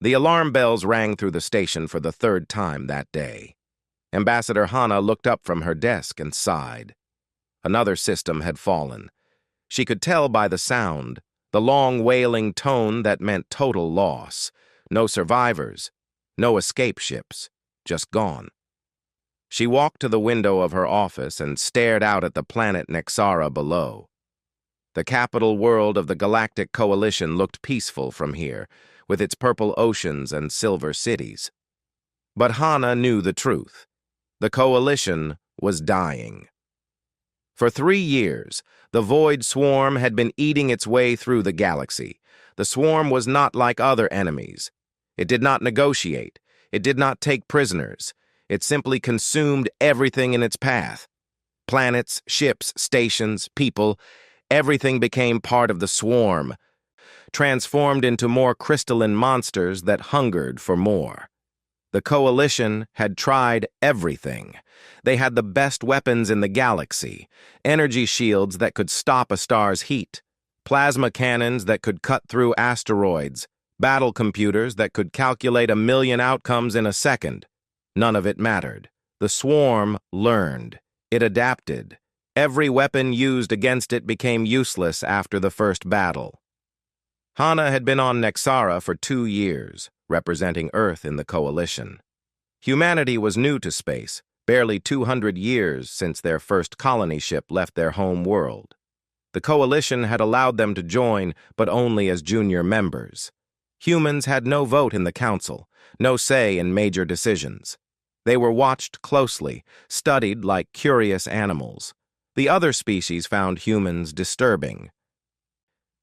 The alarm bells rang through the station for the third time that day. Ambassador Hana looked up from her desk and sighed. Another system had fallen. She could tell by the sound, the long wailing tone that meant total loss. No survivors, no escape ships, just gone. She walked to the window of her office and stared out at the planet Nexara below. The capital world of the Galactic Coalition looked peaceful from here, with its purple oceans and silver cities. But Hana knew the truth. The Coalition was dying. For 3 years, the Void Swarm had been eating its way through the galaxy. The Swarm was not like other enemies. It did not negotiate. It did not take prisoners. It simply consumed everything in its path. Planets, ships, stations, people, everything became part of the Swarm, transformed into more crystalline monsters that hungered for more. The Coalition had tried everything. They had the best weapons in the galaxy, energy shields that could stop a star's heat, plasma cannons that could cut through asteroids, battle computers that could calculate 1,000,000 outcomes in a second. None of it mattered. The Swarm learned. It adapted. Every weapon used against it became useless after the first battle. Hana had been on Nexara for 2 years, representing Earth in the Coalition. Humanity was new to space, barely 200 years since their first colony ship left their home world. The Coalition had allowed them to join, but only as junior members. Humans had no vote in the Council, no say in major decisions. They were watched closely, studied like curious animals. The other species found humans disturbing.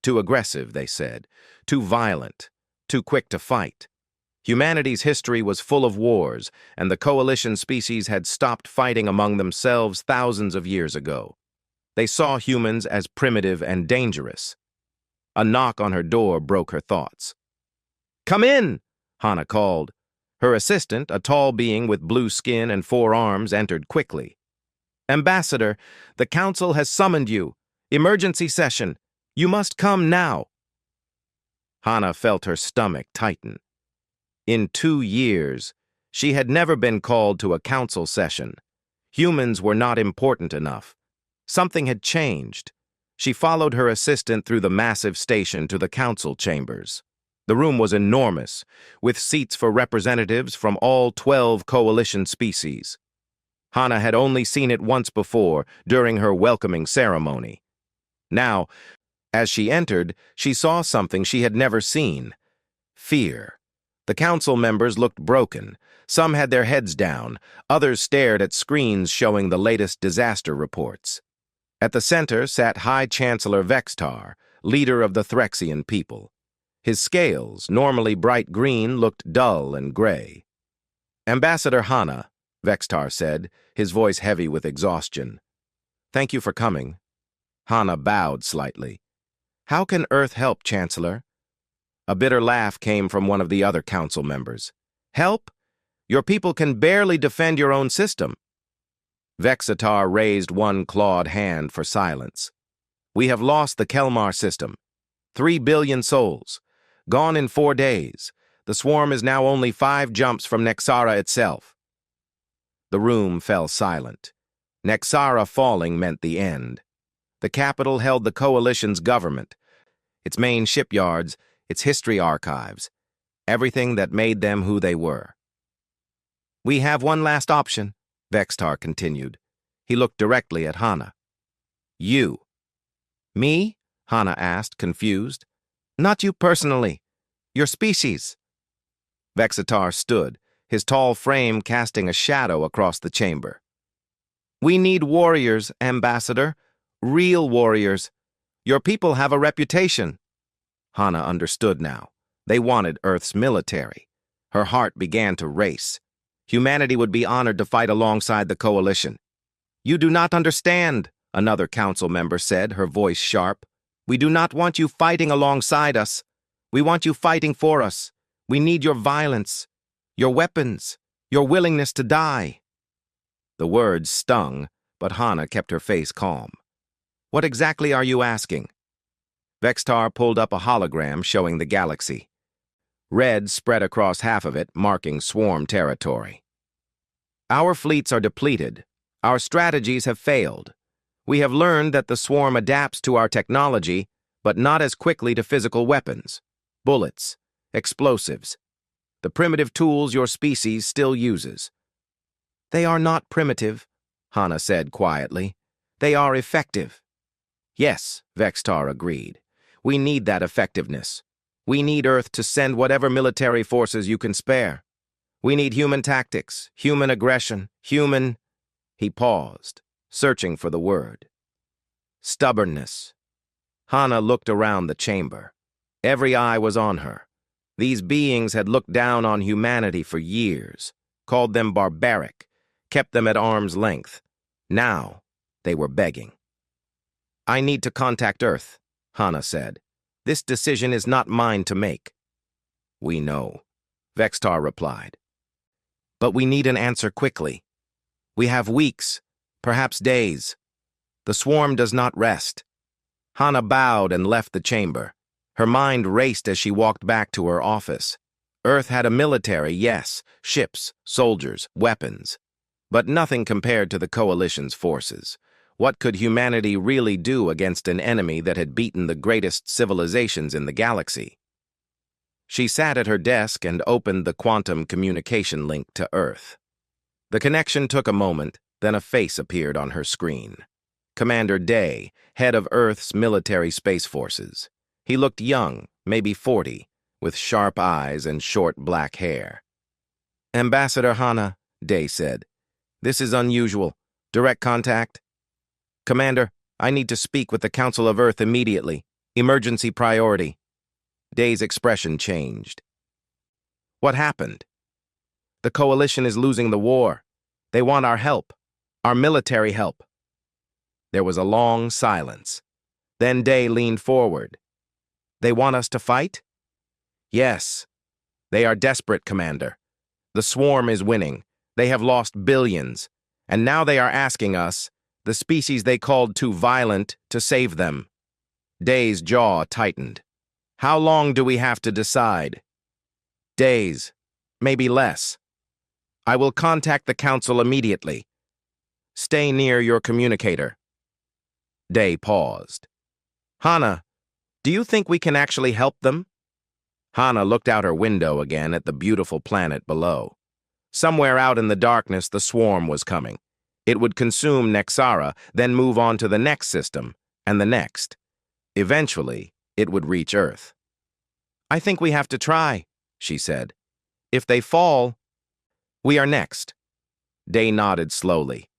Too aggressive, they said, too violent, too quick to fight. Humanity's history was full of wars, and the Coalition species had stopped fighting among themselves thousands of years ago. They saw humans as primitive and dangerous. A knock on her door broke her thoughts. "Come in," Hana called. Her assistant, a tall being with blue skin and 4 arms, entered quickly. "Ambassador, the Council has summoned you. Emergency session. You must come now." Hana felt her stomach tighten. In 2 years, she had never been called to a council session. Humans were not important enough. Something had changed. She followed her assistant through the massive station to the council chambers. The room was enormous, with seats for representatives from all 12 Coalition species. Hana had only seen it once before, during her welcoming ceremony. Now, as she entered, she saw something she had never seen: fear. The council members looked broken. Some had their heads down. Others stared at screens showing the latest disaster reports. At the center sat High Chancellor Vextar, leader of the Threxian people. His scales, normally bright green, looked dull and gray. "Ambassador Hana," Vextar said, his voice heavy with exhaustion. "Thank you for coming." Hana bowed slightly. "How can Earth help, Chancellor?" A bitter laugh came from one of the other council members. "Help? Your people can barely defend your own system." Vexatar raised one clawed hand for silence. "We have lost the Kelmar system. 3 billion souls. Gone in 4 days. The swarm is now only 5 jumps from Nexara itself." The room fell silent. Nexara falling meant the end. The capital held the Coalition's government, its main shipyards, its history archives, everything that made them who they were. "We have one last option," Vextar continued. He looked directly at Hana. "You." "Me?" Hana asked, confused. "Not you personally. Your species." Vexatar stood, his tall frame casting a shadow across the chamber. "We need warriors, Ambassador. Real warriors. Your people have a reputation." Hana understood now. They wanted Earth's military. Her heart began to race. Humanity would be honored to fight alongside the Coalition. "You do not understand," another council member said, her voice sharp. "We do not want you fighting alongside us. We want you fighting for us. We need your violence, your weapons, your willingness to die." The words stung, but Hana kept her face calm. "What exactly are you asking?" Vextar pulled up a hologram showing the galaxy. Red spread across half of it, marking swarm territory. Our fleets are depleted. Our strategies have failed. We have learned that the swarm adapts to our technology, but not as quickly to physical weapons, bullets, explosives, the primitive tools your species still uses. They are not primitive, Hana said quietly. They are effective. Yes, Vextar agreed. We need that effectiveness. We need Earth to send whatever military forces you can spare. We need human tactics, human aggression, human... He paused, searching for the word. Stubbornness. Hana looked around the chamber. Every eye was on her. These beings had looked down on humanity for years, called them barbaric, kept them at arm's length. Now, they were begging. I need to contact Earth, Hana said. This decision is not mine to make. We know, Vextar replied. But we need an answer quickly. We have weeks, perhaps days. The swarm does not rest. Hana bowed and left the chamber. Her mind raced as she walked back to her office. Earth had a military, yes, ships, soldiers, weapons. But nothing compared to the Coalition's forces. What could humanity really do against an enemy that had beaten the greatest civilizations in the galaxy? She sat at her desk and opened the quantum communication link to Earth. The connection took a moment, then a face appeared on her screen. Commander Day, head of Earth's military space forces. He looked young, maybe 40, with sharp eyes and short black hair. Ambassador Hana, Day said. This is unusual. Direct contact? Commander, I need to speak with the Council of Earth immediately. Emergency priority. Day's expression changed. What happened? The Coalition is losing the war. They want our help. Our military help. There was a long silence. Then Day leaned forward. They want us to fight? Yes. They are desperate, Commander. The swarm is winning. They have lost billions. And now they are asking us, the species they called too violent, to save them. Day's jaw tightened. How long do we have to decide? Days. Maybe less. I will contact the Council immediately. Stay near your communicator. Day paused. Hana, do you think we can actually help them? Hana looked out her window again at the beautiful planet below. Somewhere out in the darkness, the swarm was coming. It would consume Nexara, then move on to the next system, and the next. Eventually, it would reach Earth. I think we have to try, she said. If they fall, we are next. Day nodded slowly.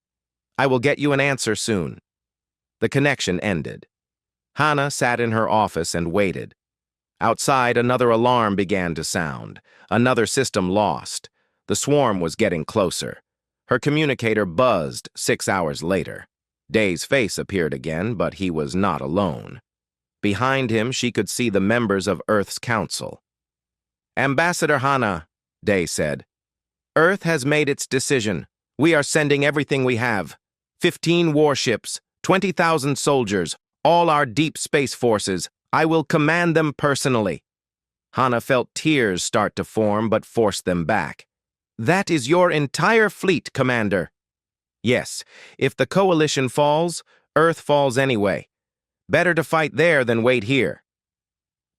I will get you an answer soon. The connection ended. Hana sat in her office and waited. Outside, another alarm began to sound. Another system lost. The swarm was getting closer. Her communicator buzzed 6 hours later. Day's face appeared again, but he was not alone. Behind him, she could see the members of Earth's council. Ambassador Hana, Day said, Earth has made its decision. We are sending everything we have. 15 warships, 20,000 soldiers, all our deep space forces. I will command them personally. Hana felt tears start to form, but forced them back. That is your entire fleet, Commander. Yes, if the Coalition falls, Earth falls anyway. Better to fight there than wait here.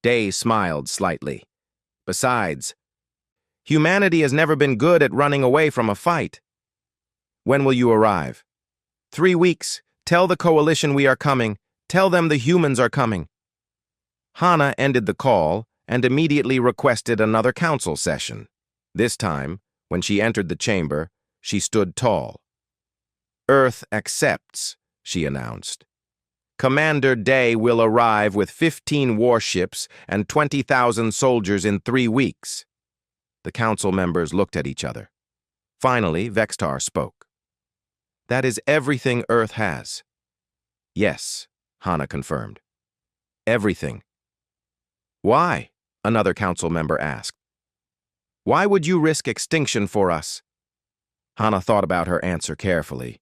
Day smiled slightly. Besides, humanity has never been good at running away from a fight. When will you arrive? 3 weeks. Tell the Coalition we are coming. Tell them the humans are coming. Hana ended the call and immediately requested another council session. This time, when she entered the chamber, she stood tall. Earth accepts, she announced. Commander Day will arrive with 15 warships and 20,000 soldiers in 3 weeks. The council members looked at each other. Finally, Vextar spoke. That is everything Earth has. Yes, Hana confirmed. Everything. Why? Another council member asked. Why would you risk extinction for us? Hana thought about her answer carefully.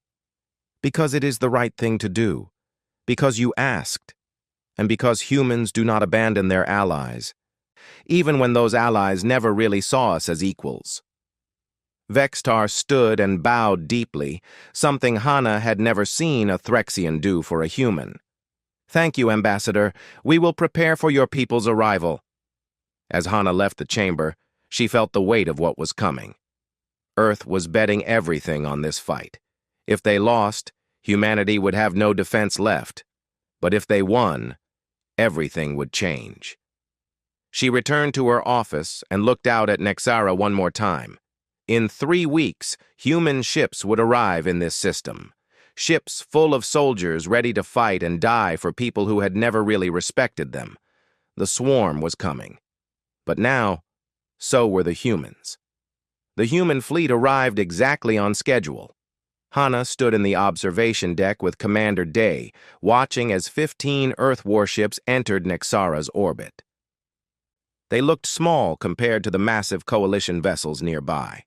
Because it is the right thing to do. Because you asked. And because humans do not abandon their allies. even when those allies never really saw us as equals. Vextar stood and bowed deeply, something Hana had never seen a Threxian do for a human. "Thank you, Ambassador. We will prepare for your people's arrival." As Hana left the chamber, she felt the weight of what was coming. Earth was betting everything on this fight. If they lost, humanity would have no defense left. But if they won, everything would change. She returned to her office and looked out at Nexara one more time. In 3 weeks, human ships would arrive in this system. Ships full of soldiers ready to fight and die for people who had never really respected them. The swarm was coming. But now, so were the humans. The human fleet arrived exactly on schedule. Hana stood in the observation deck with Commander Day, watching as 15 Earth warships entered Nexara's orbit. They looked small compared to the massive coalition vessels nearby.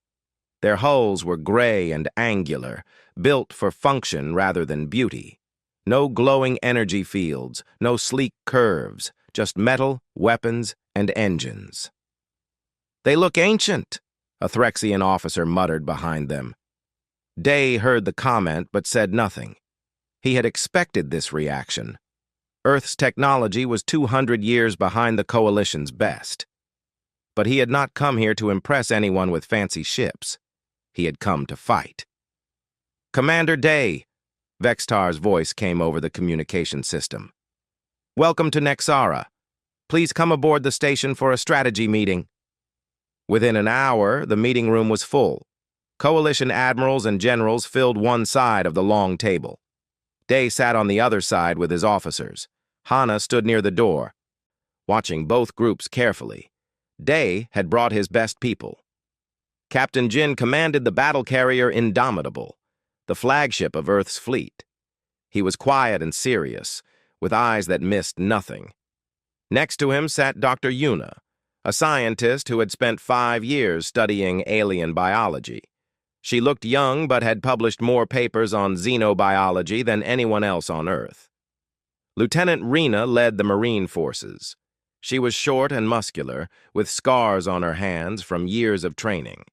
Their hulls were gray and angular, built for function rather than beauty. No glowing energy fields, no sleek curves, just metal, weapons, and engines. "They look ancient," a Threxian officer muttered behind them. Day heard the comment but said nothing. He had expected this reaction. Earth's technology was 200 years behind the Coalition's best. But he had not come here to impress anyone with fancy ships. He had come to fight. "Commander Day," Vextar's voice came over the communication system. "Welcome to Nexara. Please come aboard the station for a strategy meeting." Within an hour, the meeting room was full. Coalition admirals and generals filled one side of the long table. Day sat on the other side with his officers. Hana stood near the door, watching both groups carefully. Day had brought his best people. Captain Jin commanded the battle carrier Indomitable, the flagship of Earth's fleet. He was quiet and serious, with eyes that missed nothing. Next to him sat Dr. Yuna, a scientist who had spent 5 years studying alien biology. She looked young but had published more papers on xenobiology than anyone else on Earth. Lieutenant Rena led the Marine forces. She was short and muscular, with scars on her hands from years of training.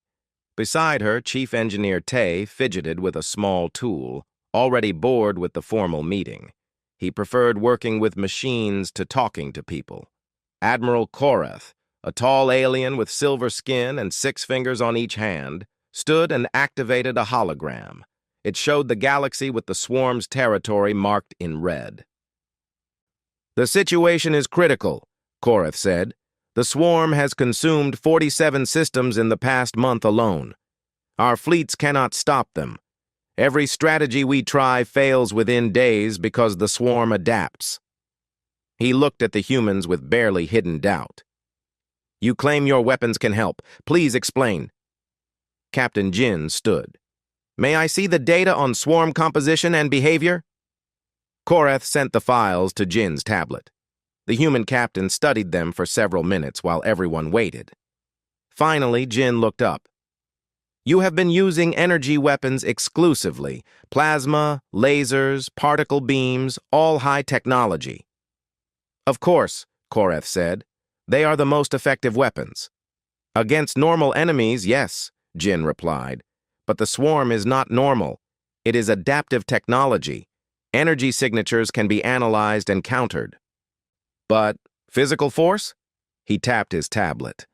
Beside her, Chief Engineer Tay fidgeted with a small tool, already bored with the formal meeting. He preferred working with machines to talking to people. Admiral Korath, a tall alien with silver skin and 6 fingers on each hand, stood and activated a hologram. It showed the galaxy with the swarm's territory marked in red. "The situation is critical," Korath said. "The swarm has consumed 47 systems in the past month alone. Our fleets cannot stop them. Every strategy we try fails within days because the swarm adapts." He looked at the humans with barely hidden doubt. "You claim your weapons can help. Please explain." Captain Jin stood. "May I see the data on swarm composition and behavior?" Korath sent the files to Jin's tablet. The human captain studied them for several minutes while everyone waited. Finally, Jin looked up. "You have been using energy weapons exclusively. Plasma, lasers, particle beams, all high technology." "Of course," Korath said. "They are the most effective weapons." "Against normal enemies, yes," Jin replied. "But the swarm is not normal. It is adaptive technology. Energy signatures can be analyzed and countered." "But physical force?" He tapped his tablet.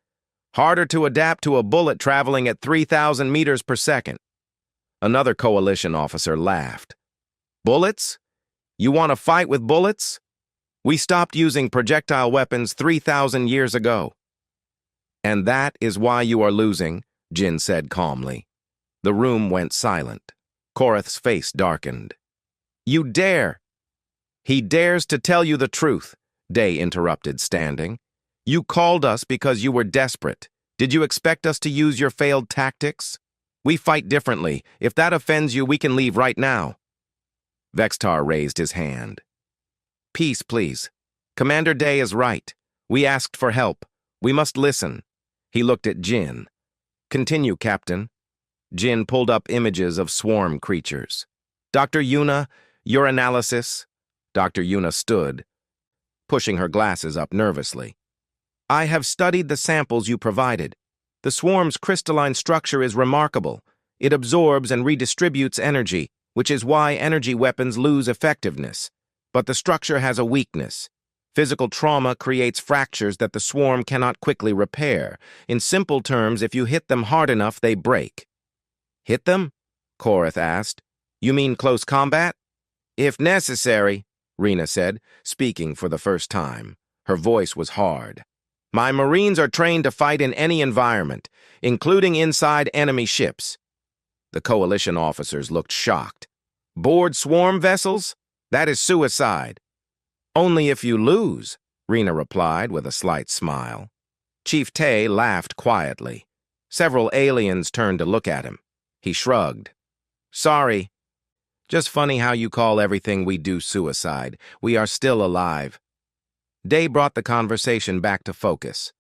"Harder to adapt to a bullet traveling at 3,000 meters per second." Another coalition officer laughed. "Bullets? You want to fight with bullets? We stopped using projectile weapons 3,000 years ago." "And that is why you are losing," Jin said calmly. The room went silent. Korath's face darkened. "You dare!" "He dares to tell you the truth," Day interrupted, standing. "You called us because you were desperate. Did you expect us to use your failed tactics? We fight differently. If that offends you, we can leave right now." Vextar raised his hand. "Peace, please. Commander Day is right. We asked for help. We must listen." He looked at Jin. "Continue, Captain." Jin pulled up images of swarm creatures. "Dr. Yuna, your analysis." Dr. Yuna stood, pushing her glasses up nervously. I have studied the samples you provided. The swarm's crystalline structure is remarkable. It absorbs and redistributes energy, which is why energy weapons lose effectiveness. But the structure has a weakness. Physical trauma creates fractures that the swarm cannot quickly repair. In simple terms, if you hit them hard enough, they break. Hit them? Korath asked. You mean close combat? If necessary, Rena said, speaking for the first time. Her voice was hard. My Marines are trained to fight in any environment, including inside enemy ships. The Coalition officers looked shocked. Board swarm vessels? That is suicide. Only if you lose, Rena replied with a slight smile. Chief Tay laughed quietly. Several aliens turned to look at him. He shrugged. Sorry. Just funny how you call everything we do suicide. We are still alive. Day brought the conversation back to focus.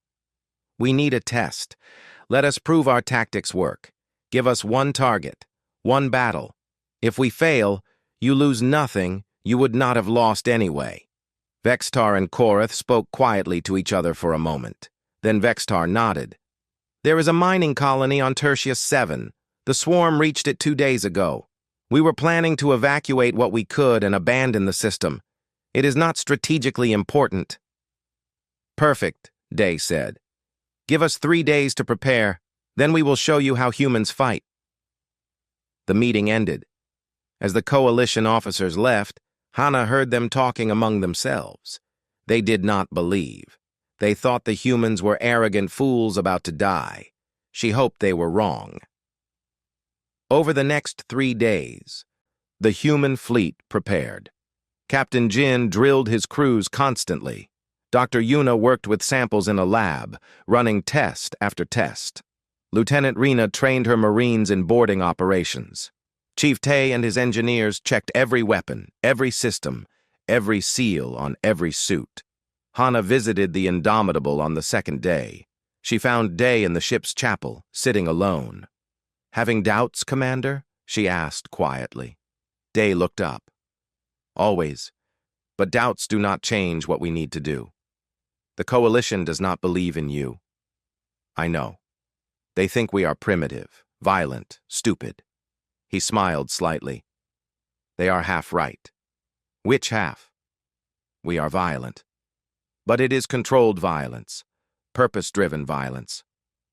We need a test. Let us prove our tactics work. Give us one target, one battle. If we fail, you lose nothing you would not have lost anyway. Vextar and Korath spoke quietly to each other for a moment. Then Vextar nodded. There is a mining colony on Tertius 7. The swarm reached it 2 days ago. We were planning to evacuate what we could and abandon the system. It is not strategically important. Perfect, Day said. Give us 3 days to prepare. Then we will show you how humans fight. The meeting ended. As the Coalition officers left, Hannah heard them talking among themselves. They did not believe. They thought the humans were arrogant fools about to die. She hoped they were wrong. Over the next 3 days, the human fleet prepared. Captain Jin drilled his crews constantly. Dr. Yuna worked with samples in a lab, running test after test. Lieutenant Rena trained her Marines in boarding operations. Chief Tay and his engineers checked every weapon, every system, every seal on every suit. Hannah visited the Indomitable on the 2nd day. She found Day in the ship's chapel, sitting alone. Having doubts, Commander? She asked quietly. Day looked up. Always. But doubts do not change what we need to do. The Coalition does not believe in you. I know. They think we are primitive, violent, stupid. He smiled slightly. They are half right. Which half? We are violent. But it is controlled violence, purpose-driven violence.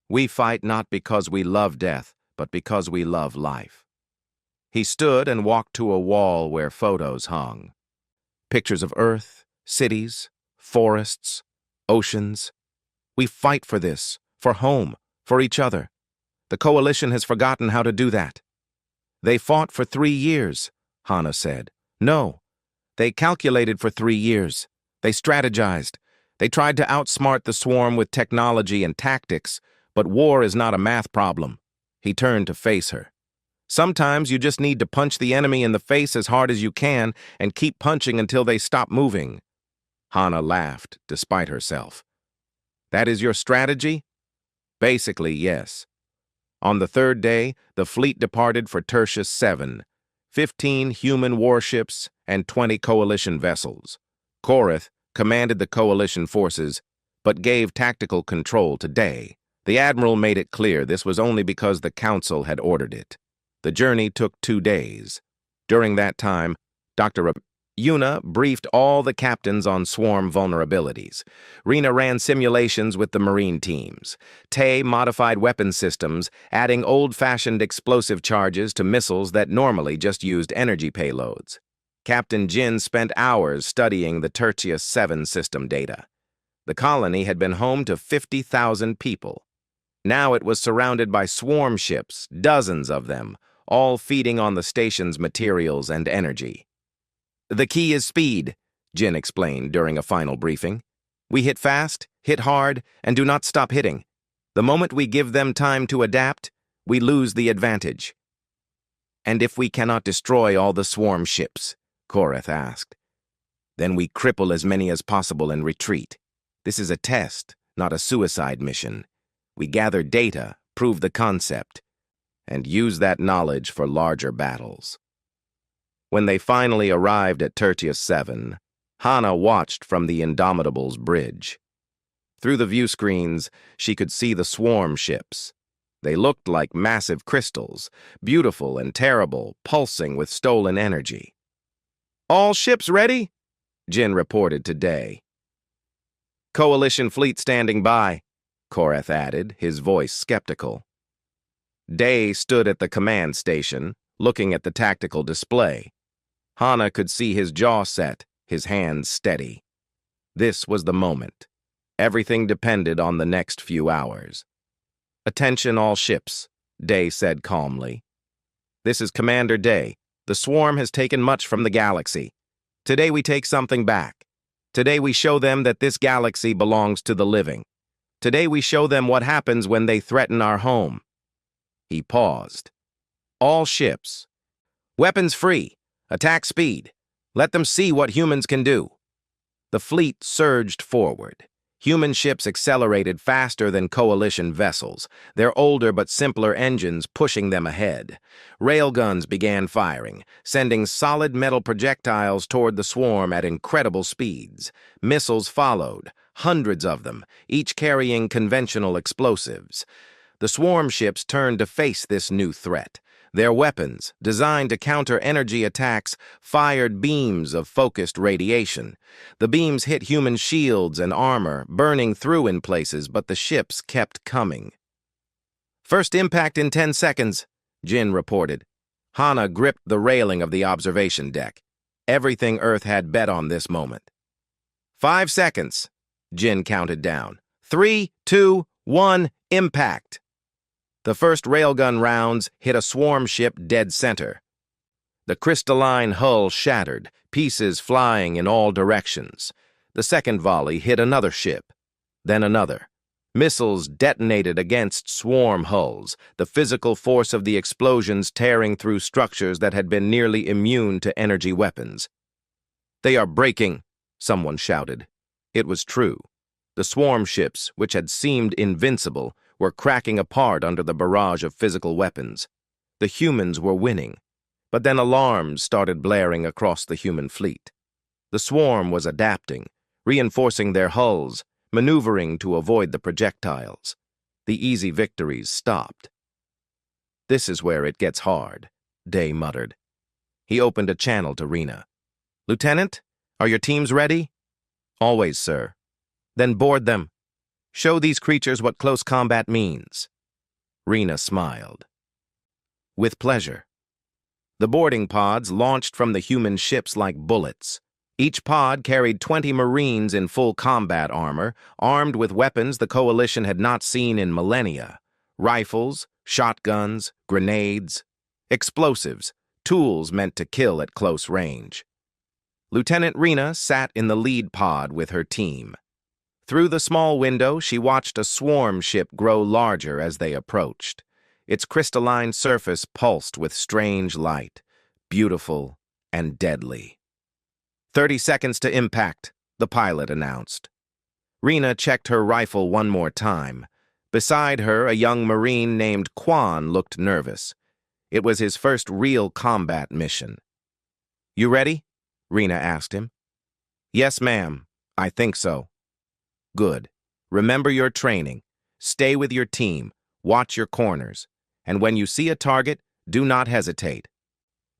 We fight not because we love death, but because we love life. He stood and walked to a wall where photos hung. Pictures of Earth, cities, forests, oceans. We fight for this, for home, for each other. The Coalition has forgotten how to do that. They fought for 3 years, Hannah said. No, they calculated for 3 years. They strategized. They tried to outsmart the swarm with technology and tactics, but war is not a math problem. He turned to face her. Sometimes you just need to punch the enemy in the face as hard as you can and keep punching until they stop moving. Hannah laughed, despite herself. That is your strategy? Basically, yes. On the 3rd day, the fleet departed for Tertius 7, 15 human warships and 20 Coalition vessels. Korath commanded the Coalition forces, but gave tactical control to Day. The Admiral made it clear this was only because the Council had ordered it. The journey took 2 days. During that time, Dr. Yuna briefed all the captains on swarm vulnerabilities. Rena ran simulations with the Marine teams. Tay modified weapon systems, adding old-fashioned explosive charges to missiles that normally just used energy payloads. Captain Jin spent hours studying the Tertius 7 system data. The colony had been home to 50,000 people. Now it was surrounded by swarm ships, dozens of them, all feeding on the station's materials and energy. The key is speed, Jin explained during a final briefing. We hit fast, hit hard, and do not stop hitting. The moment we give them time to adapt, we lose the advantage. And if we cannot destroy all the swarm ships, Korath asked, then we cripple as many as possible and retreat. This is a test, not a suicide mission. We gather data, prove the concept, and use that knowledge for larger battles. When they finally arrived at Tertius 7, Hannah watched from the Indomitable's bridge. Through the view screens, she could see the swarm ships. They looked like massive crystals, beautiful and terrible, pulsing with stolen energy. "All ships ready?" Jin reported to Day. "Coalition fleet standing by," Koreth added, his voice skeptical. Day stood at the command station, looking at the tactical display. Hana could see his jaw set, his hands steady. This was the moment. Everything depended on the next few hours. "Attention all ships," Day said calmly. "This is Commander Day. The swarm has taken much from the galaxy. Today we take something back. Today we show them that this galaxy belongs to the living. Today we show them what happens when they threaten our home." He paused. "All ships. Weapons free. Attack speed. Let them see what humans can do." The fleet surged forward. Human ships accelerated faster than coalition vessels, their older but simpler engines pushing them ahead. Railguns began firing, sending solid metal projectiles toward the swarm at incredible speeds. Missiles followed, hundreds of them, each carrying conventional explosives. The swarm ships turned to face this new threat. Their weapons, designed to counter energy attacks, fired beams of focused radiation. The beams hit human shields and armor, burning through in places, but the ships kept coming. "First impact in 10 seconds, Jin reported. Hana gripped the railing of the observation deck. Everything Earth had bet on this moment. 5 seconds, Jin counted down. 3, 2, 1, impact. The first railgun rounds hit a swarm ship dead center. The crystalline hull shattered, pieces flying in all directions. The second volley hit another ship, then another. Missiles detonated against swarm hulls, the physical force of the explosions tearing through structures that had been nearly immune to energy weapons. "They are breaking," someone shouted. It was true. The swarm ships, which had seemed invincible, were cracking apart under the barrage of physical weapons. The humans were winning, but then alarms started blaring across the human fleet. The swarm was adapting, reinforcing their hulls, maneuvering to avoid the projectiles. The easy victories stopped. "This is where it gets hard," Day muttered. He opened a channel to Rena. "Lieutenant, are your teams ready?" "Always, sir." "Then board them. Show these creatures what close combat means." Rena smiled. "With pleasure." The boarding pods launched from the human ships like bullets. Each pod carried 20 Marines in full combat armor, armed with weapons the Coalition had not seen in millennia. Rifles, shotguns, grenades, explosives, tools meant to kill at close range. Lieutenant Rena sat in the lead pod with her team. Through the small window, she watched a swarm ship grow larger as they approached. Its crystalline surface pulsed with strange light, beautiful and deadly. 30 seconds to impact, the pilot announced. Rena checked her rifle one more time. Beside her, a young Marine named Quan looked nervous. It was his first real combat mission. "You ready?" Rena asked him. "Yes, ma'am. I think so." "Good. Remember your training. Stay with your team. Watch your corners. And when you see a target, do not hesitate."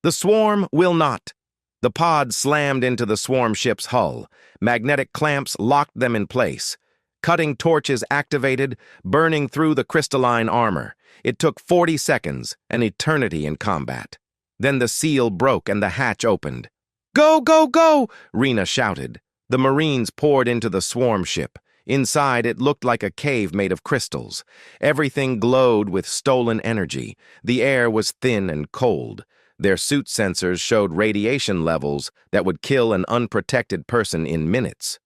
"The swarm will not." The pod slammed into the swarm ship's hull. Magnetic clamps locked them in place. Cutting torches activated, burning through the crystalline armor. It took 40 seconds, an eternity in combat. Then the seal broke and the hatch opened. "Go, go, go!" Rena shouted. The Marines poured into the swarm ship. Inside, it looked like a cave made of crystals. Everything glowed with stolen energy. The air was thin and cold. Their suit sensors showed radiation levels that would kill an unprotected person in minutes.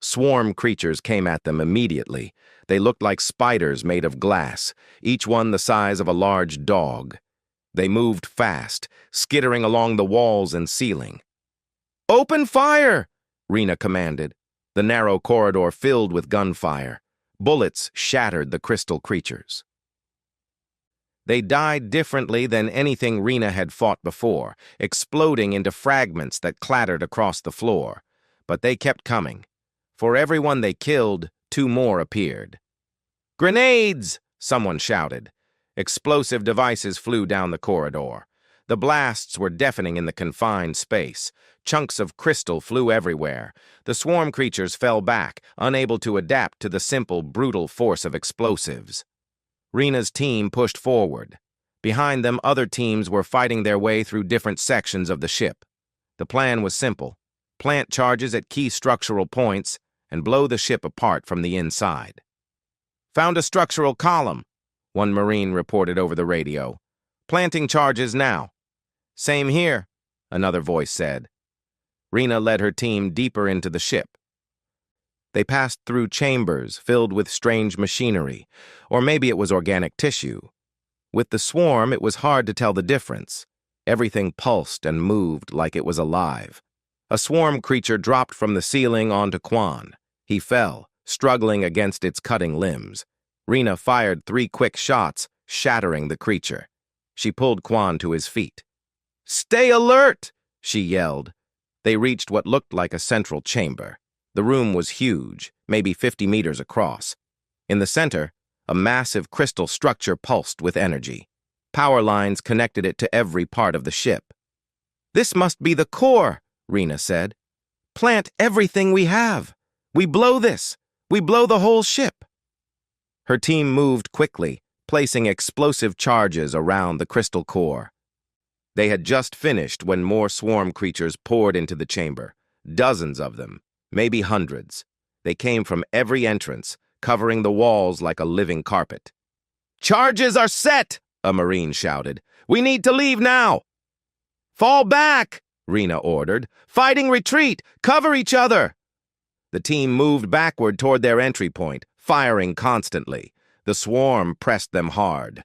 Swarm creatures came at them immediately. They looked like spiders made of glass, each one the size of a large dog. They moved fast, skittering along the walls and ceiling. "Open fire!" Rena commanded. The narrow corridor filled with gunfire. Bullets shattered the crystal creatures. They died differently than anything Rena had fought before, exploding into fragments that clattered across the floor. But they kept coming. For everyone they killed, 2 more appeared. "Grenades!" someone shouted. Explosive devices flew down the corridor. The blasts were deafening in the confined space. Chunks of crystal flew everywhere. The swarm creatures fell back, unable to adapt to the simple, brutal force of explosives. Rena's team pushed forward. Behind them, other teams were fighting their way through different sections of the ship. The plan was simple: plant charges at key structural points and blow the ship apart from the inside. "Found a structural column," one Marine reported over the radio. "Planting charges now." "Same here," another voice said. Rena led her team deeper into the ship. They passed through chambers filled with strange machinery, or maybe it was organic tissue. With the swarm, it was hard to tell the difference. Everything pulsed and moved like it was alive. A swarm creature dropped from the ceiling onto Quan. He fell, struggling against its cutting limbs. Rena fired 3 quick shots, shattering the creature. She pulled Quan to his feet. "Stay alert!" she yelled. They reached what looked like a central chamber. The room was huge, maybe 50 meters across. In the center, a massive crystal structure pulsed with energy. Power lines connected it to every part of the ship. "This must be the core," Rena said. "Plant everything we have. We blow this. We blow the whole ship." Her team moved quickly, placing explosive charges around the crystal core. They had just finished when more swarm creatures poured into the chamber. Dozens of them, maybe hundreds. They came from every entrance, covering the walls like a living carpet. "Charges are set!" a Marine shouted. "We need to leave now!" "Fall back!" Rena ordered. "Fighting retreat! Cover each other!" The team moved backward toward their entry point, firing constantly. The swarm pressed them hard.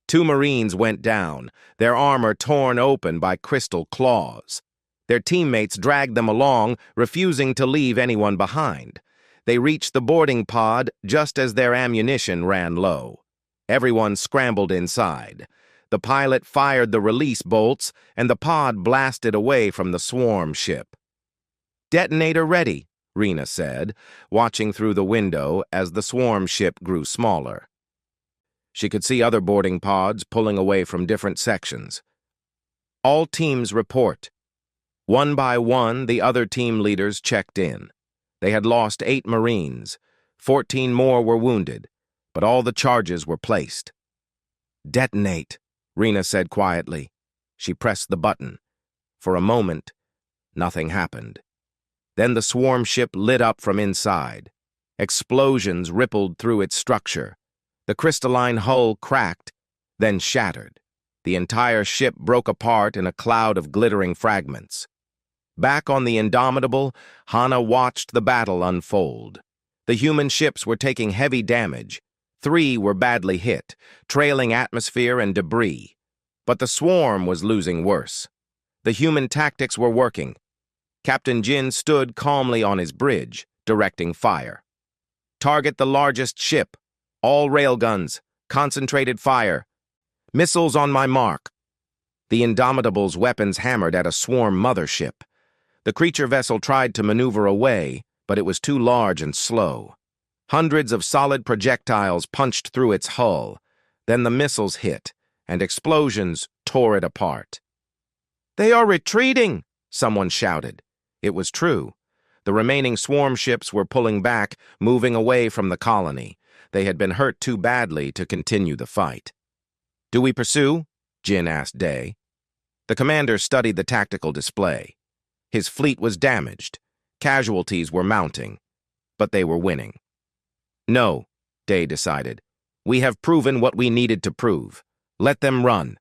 2 Marines went down, their armor torn open by crystal claws. Their teammates dragged them along, refusing to leave anyone behind. They reached the boarding pod just as their ammunition ran low. Everyone scrambled inside. The pilot fired the release bolts, and the pod blasted away from the swarm ship. "Detonator ready," Rena said, watching through the window as the swarm ship grew smaller. She could see other boarding pods pulling away from different sections. "All teams report." One by one, the other team leaders checked in. They had lost 8 Marines. 14 more were wounded, but all the charges were placed. "Detonate," Rena said quietly. She pressed the button. For a moment, nothing happened. Then the swarm ship lit up from inside. Explosions rippled through its structure. The crystalline hull cracked, then shattered. The entire ship broke apart in a cloud of glittering fragments. Back on the Indomitable, Hana watched the battle unfold. The human ships were taking heavy damage. 3 were badly hit, trailing atmosphere and debris. But the swarm was losing worse. The human tactics were working. Captain Jin stood calmly on his bridge, directing fire. "Target the largest ship. All railguns. Concentrated fire. Missiles on my mark." The Indomitable's weapons hammered at a swarm mothership. The creature vessel tried to maneuver away, but it was too large and slow. Hundreds of solid projectiles punched through its hull. Then the missiles hit, and explosions tore it apart. "They are retreating!" someone shouted. It was true. The remaining swarm ships were pulling back, moving away from the colony. They had been hurt too badly to continue the fight. "Do we pursue?" Jin asked Day. The commander studied the tactical display. His fleet was damaged. Casualties were mounting, but they were winning. "No," Day decided. "We have proven what we needed to prove. Let them run.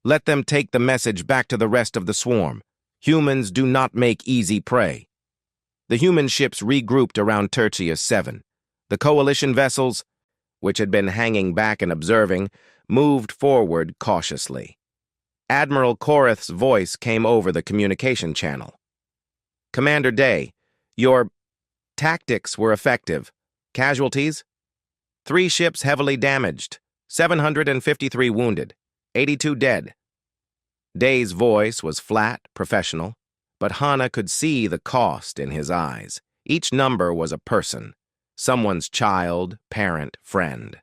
Let them take the message back to the rest of the swarm. Humans do not make easy prey." The human ships regrouped around Tertius 7. The coalition vessels, which had been hanging back and observing, moved forward cautiously. Admiral Korath's voice came over the communication channel. "Commander Day, your tactics were effective. Casualties? 3 ships heavily damaged, 753 wounded, 82 dead." Day's voice was flat, professional, but Hana could see the cost in his eyes. Each number was a person. Someone's child, parent, friend.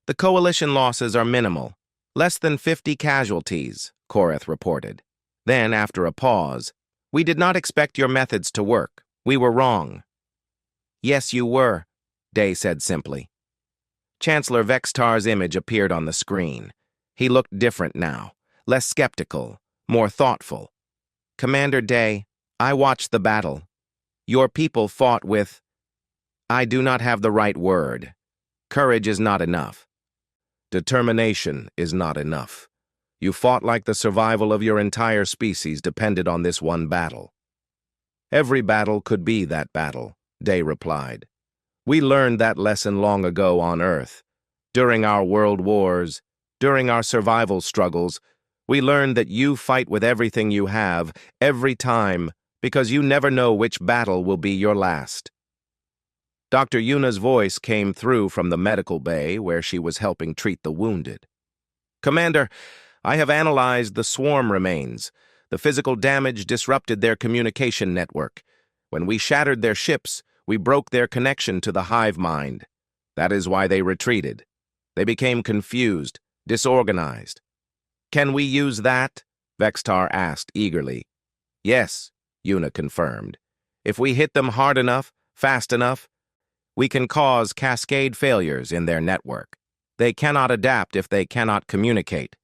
The coalition losses are minimal. Less than 50 casualties, Koreth reported. Then, after a pause, "We did not expect your methods to work. We were wrong." "Yes, you were," Day said simply. Chancellor Vextar's image appeared on the screen. He looked different now, less skeptical, more thoughtful. "Commander Day, I watched the battle. Your people fought with— I do not have the right word. Courage is not enough. Determination is not enough. You fought like the survival of your entire species depended on this one battle." "Every battle could be that battle," Day replied. "We learned that lesson long ago on Earth. During our world wars, during our survival struggles, we learned that you fight with everything you have, every time, because you never know which battle will be your last." Dr. Yuna's voice came through from the medical bay where she was helping treat the wounded. "Commander, I have analyzed the swarm remains. The physical damage disrupted their communication network. When we shattered their ships, we broke their connection to the hive mind. That is why they retreated. They became confused, disorganized." "Can we use that?" Vextar asked eagerly. "Yes," Yuna confirmed. "If we hit them hard enough, fast enough, we can cause cascade failures in their network. They cannot adapt if they cannot communicate."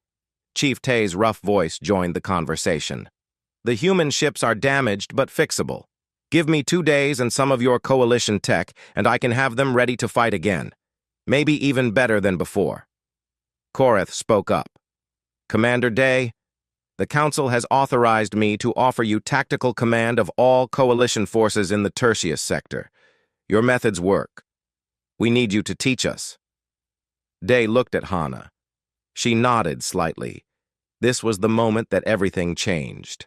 Chief Tay's rough voice joined the conversation. "The human ships are damaged but fixable. Give me 2 days and some of your coalition tech, and I can have them ready to fight again. Maybe even better than before." Koreth spoke up. "Commander Day, the Council has authorized me to offer you tactical command of all coalition forces in the Tertius sector. Your methods work. We need you to teach us." Day looked at Hana. She nodded slightly. This was the moment that everything changed.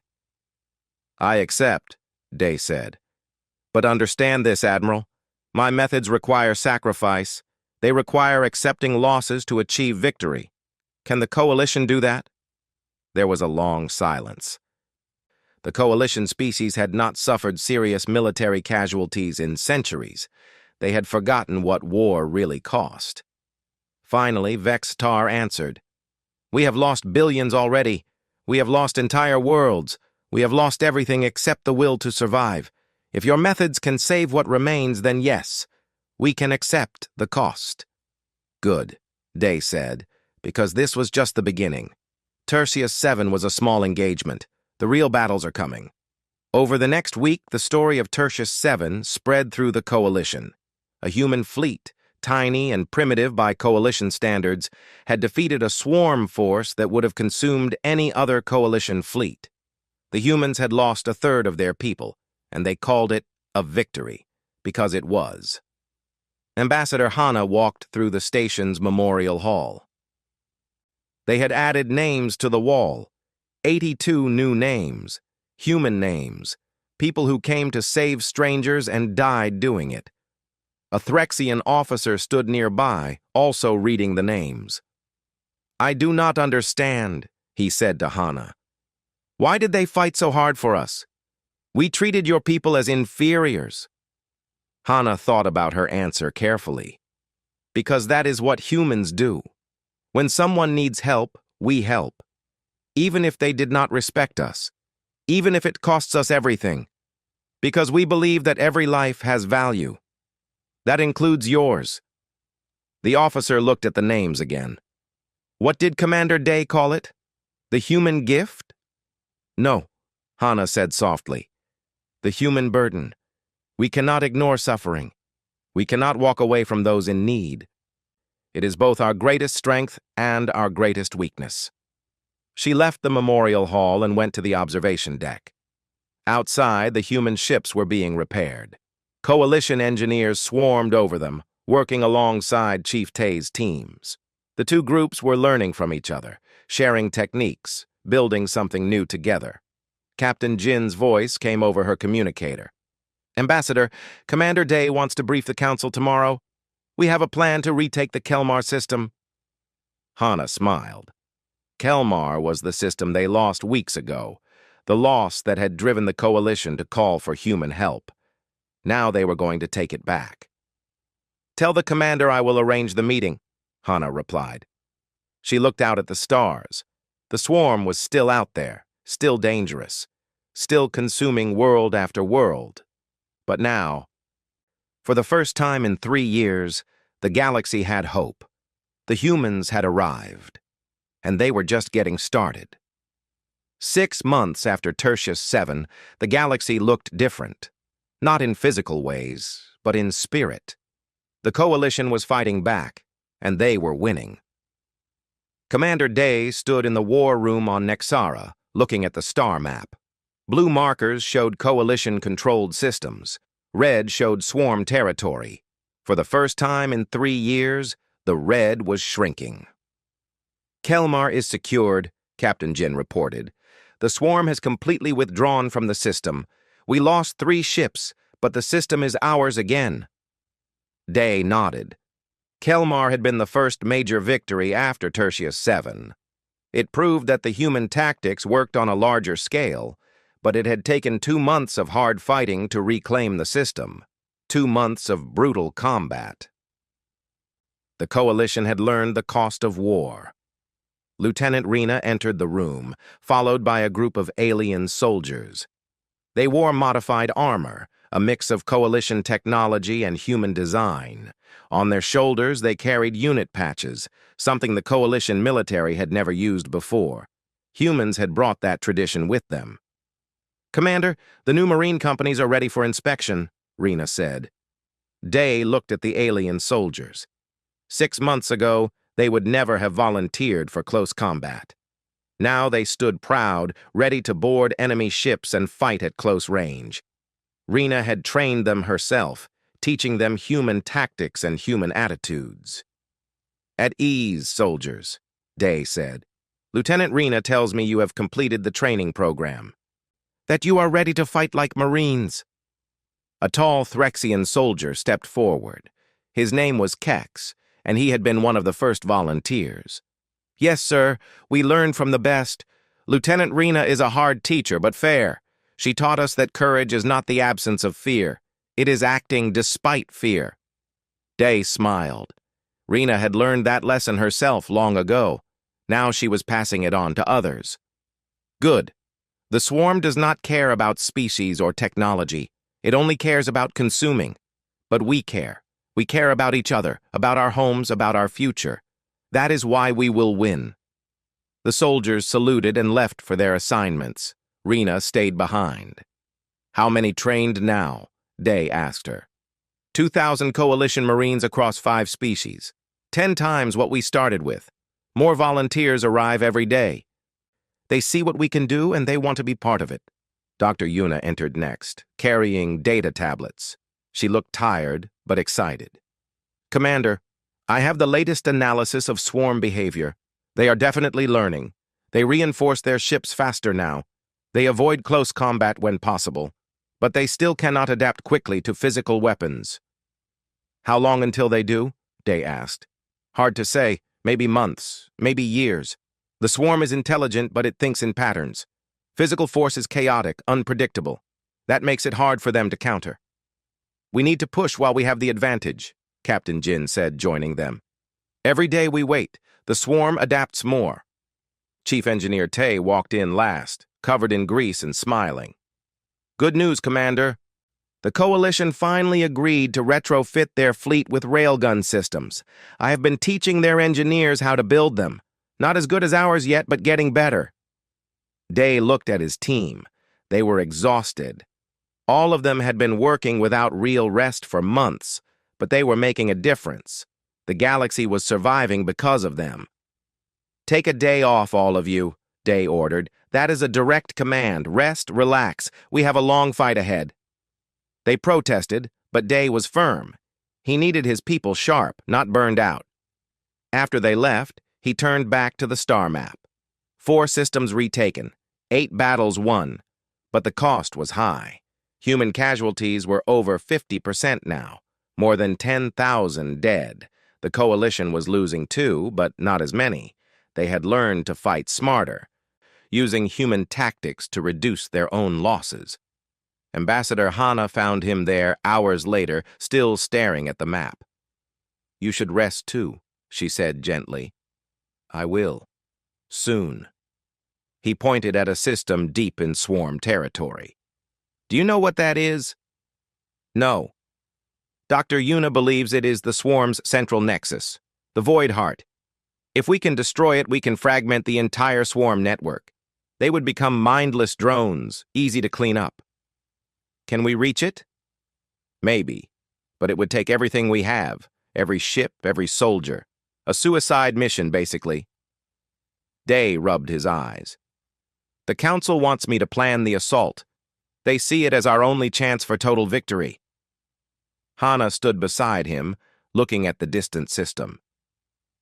"I accept," Day said. "But understand this, Admiral. My methods require sacrifice. They require accepting losses to achieve victory. Can the Coalition do that?" There was a long silence. The Coalition species had not suffered serious military casualties in centuries. They had forgotten what war really cost. Finally, Vextar answered. "We have lost billions already. We have lost entire worlds. We have lost everything except the will to survive. If your methods can save what remains, then yes, we can accept the cost." "Good," Day said, "because this was just the beginning. Tertius 7 was a small engagement. The real battles are coming." Over the next week, the story of Tertius 7 spread through the Coalition. A human fleet, tiny and primitive by Coalition standards, had defeated a swarm force that would have consumed any other Coalition fleet. The humans had lost a third of their people, and they called it a victory, because it was. Ambassador Hana walked through the station's memorial hall. They had added names to the wall. 82 new names, human names, people who came to save strangers and died doing it. A Threxian officer stood nearby, also reading the names. "I do not understand," he said to Hana. "Why did they fight so hard for us? We treated your people as inferiors." Hana thought about her answer carefully. "Because that is what humans do. When someone needs help, we help. Even if they did not respect us, even if it costs us everything, because we believe that every life has value. That includes yours." The officer looked at the names again. "What did Commander Day call it? The human gift?" "No," Hana said softly. "The human burden. We cannot ignore suffering. We cannot walk away from those in need. It is both our greatest strength and our greatest weakness." She left the memorial hall and went to the observation deck. Outside, the human ships were being repaired. Coalition engineers swarmed over them, working alongside Chief Tay's teams. The two groups were learning from each other, sharing techniques, building something new together. Captain Jin's voice came over her communicator. "Ambassador, Commander Day wants to brief the Council tomorrow. We have a plan to retake the Kelmar system." Hana smiled. Kelmar was the system they lost weeks ago, the loss that had driven the Coalition to call for human help. Now they were going to take it back. Tell the commander I will arrange the meeting, Hana replied. She looked out at the stars. The swarm was still out there, still dangerous, still consuming world after world. But now, for the first time in 3 years, the galaxy had hope. The humans had arrived, and they were just getting started. 6 months after Tertius 7, the galaxy looked different. Not in physical ways, but in spirit. The Coalition was fighting back, and they were winning. Commander Day stood in the war room on Nexara, looking at the star map. Blue markers showed Coalition-controlled systems. Red showed swarm territory. For the first time in 3 years, the red was shrinking. Kelmar is secured, Captain Jin reported. The swarm has completely withdrawn from the system. We lost 3 ships, but the system is ours again. Day nodded. Kelmar had been the first major victory after Tertius 7. It proved that the human tactics worked on a larger scale, but it had taken 2 months of hard fighting to reclaim the system. 2 months of brutal combat. The Coalition had learned the cost of war. Lieutenant Rena entered the room, followed by a group of alien soldiers. They wore modified armor, a mix of Coalition technology and human design. On their shoulders, they carried unit patches, something the Coalition military had never used before. Humans had brought that tradition with them. "Commander, the new marine companies are ready for inspection," Rena said. Day looked at the alien soldiers. 6 months ago, they would never have volunteered for close combat. Now they stood proud, ready to board enemy ships and fight at close range. Rena had trained them herself, teaching them human tactics and human attitudes. "At ease, soldiers," Day said. "Lieutenant Rena tells me you have completed the training program. That you are ready to fight like Marines." A tall Threxian soldier stepped forward. His name was Kex, and he had been one of the first volunteers. "Yes, sir, we learned from the best. Lieutenant Rena is a hard teacher, but fair. She taught us that courage is not the absence of fear. It is acting despite fear." Day smiled. Rena had learned that lesson herself long ago. Now she was passing it on to others. "Good. The swarm does not care about species or technology. It only cares about consuming. But we care. We care about each other, about our homes, about our future. That is why we will win." The soldiers saluted and left for their assignments. Rena stayed behind. "How many trained now?" Day asked her. 2,000 Coalition Marines across 5 species. 10 times what we started with. More volunteers arrive every day. They see what we can do and they want to be part of it. Dr. Yuna entered next, carrying data tablets. She looked tired, but excited. "Commander, I have the latest analysis of swarm behavior. They are definitely learning. They reinforce their ships faster now. They avoid close combat when possible, but they still cannot adapt quickly to physical weapons." "How long until they do?" Day asked. "Hard to say. Maybe months, maybe years. The swarm is intelligent, but it thinks in patterns. Physical force is chaotic, unpredictable. That makes it hard for them to counter." "We need to push while we have the advantage," Captain Jin said, joining them. "Every day we wait, the swarm adapts more." Chief Engineer Tay walked in last, covered in grease and smiling. "Good news, Commander. The Coalition finally agreed to retrofit their fleet with railgun systems. I have been teaching their engineers how to build them. Not as good as ours yet, but getting better." Day looked at his team. They were exhausted. All of them had been working without real rest for months, but they were making a difference. The galaxy was surviving because of them. "Take a day off, all of you," Day ordered. "That is a direct command. Rest, relax. We have a long fight ahead." They protested, but Day was firm. He needed his people sharp, not burned out. After they left, he turned back to the star map. 4 systems retaken, 8 battles won, but the cost was high. Human casualties were over 50% now, more than 10,000 dead. The Coalition was losing too, but not as many. They had learned to fight smarter, using human tactics to reduce their own losses. Ambassador Hana found him there hours later, still staring at the map. You should rest too, she said gently. I will. Soon. He pointed at a system deep in swarm territory. Do you know what that is? No. Dr. Yuna believes it is the swarm's central nexus, the Void Heart. If we can destroy it, we can fragment the entire swarm network. They would become mindless drones, easy to clean up. Can we reach it? Maybe, but it would take everything we have, every ship, every soldier. A suicide mission, basically. Day rubbed his eyes. The Council wants me to plan the assault. They see it as our only chance for total victory. Hana stood beside him, looking at the distant system.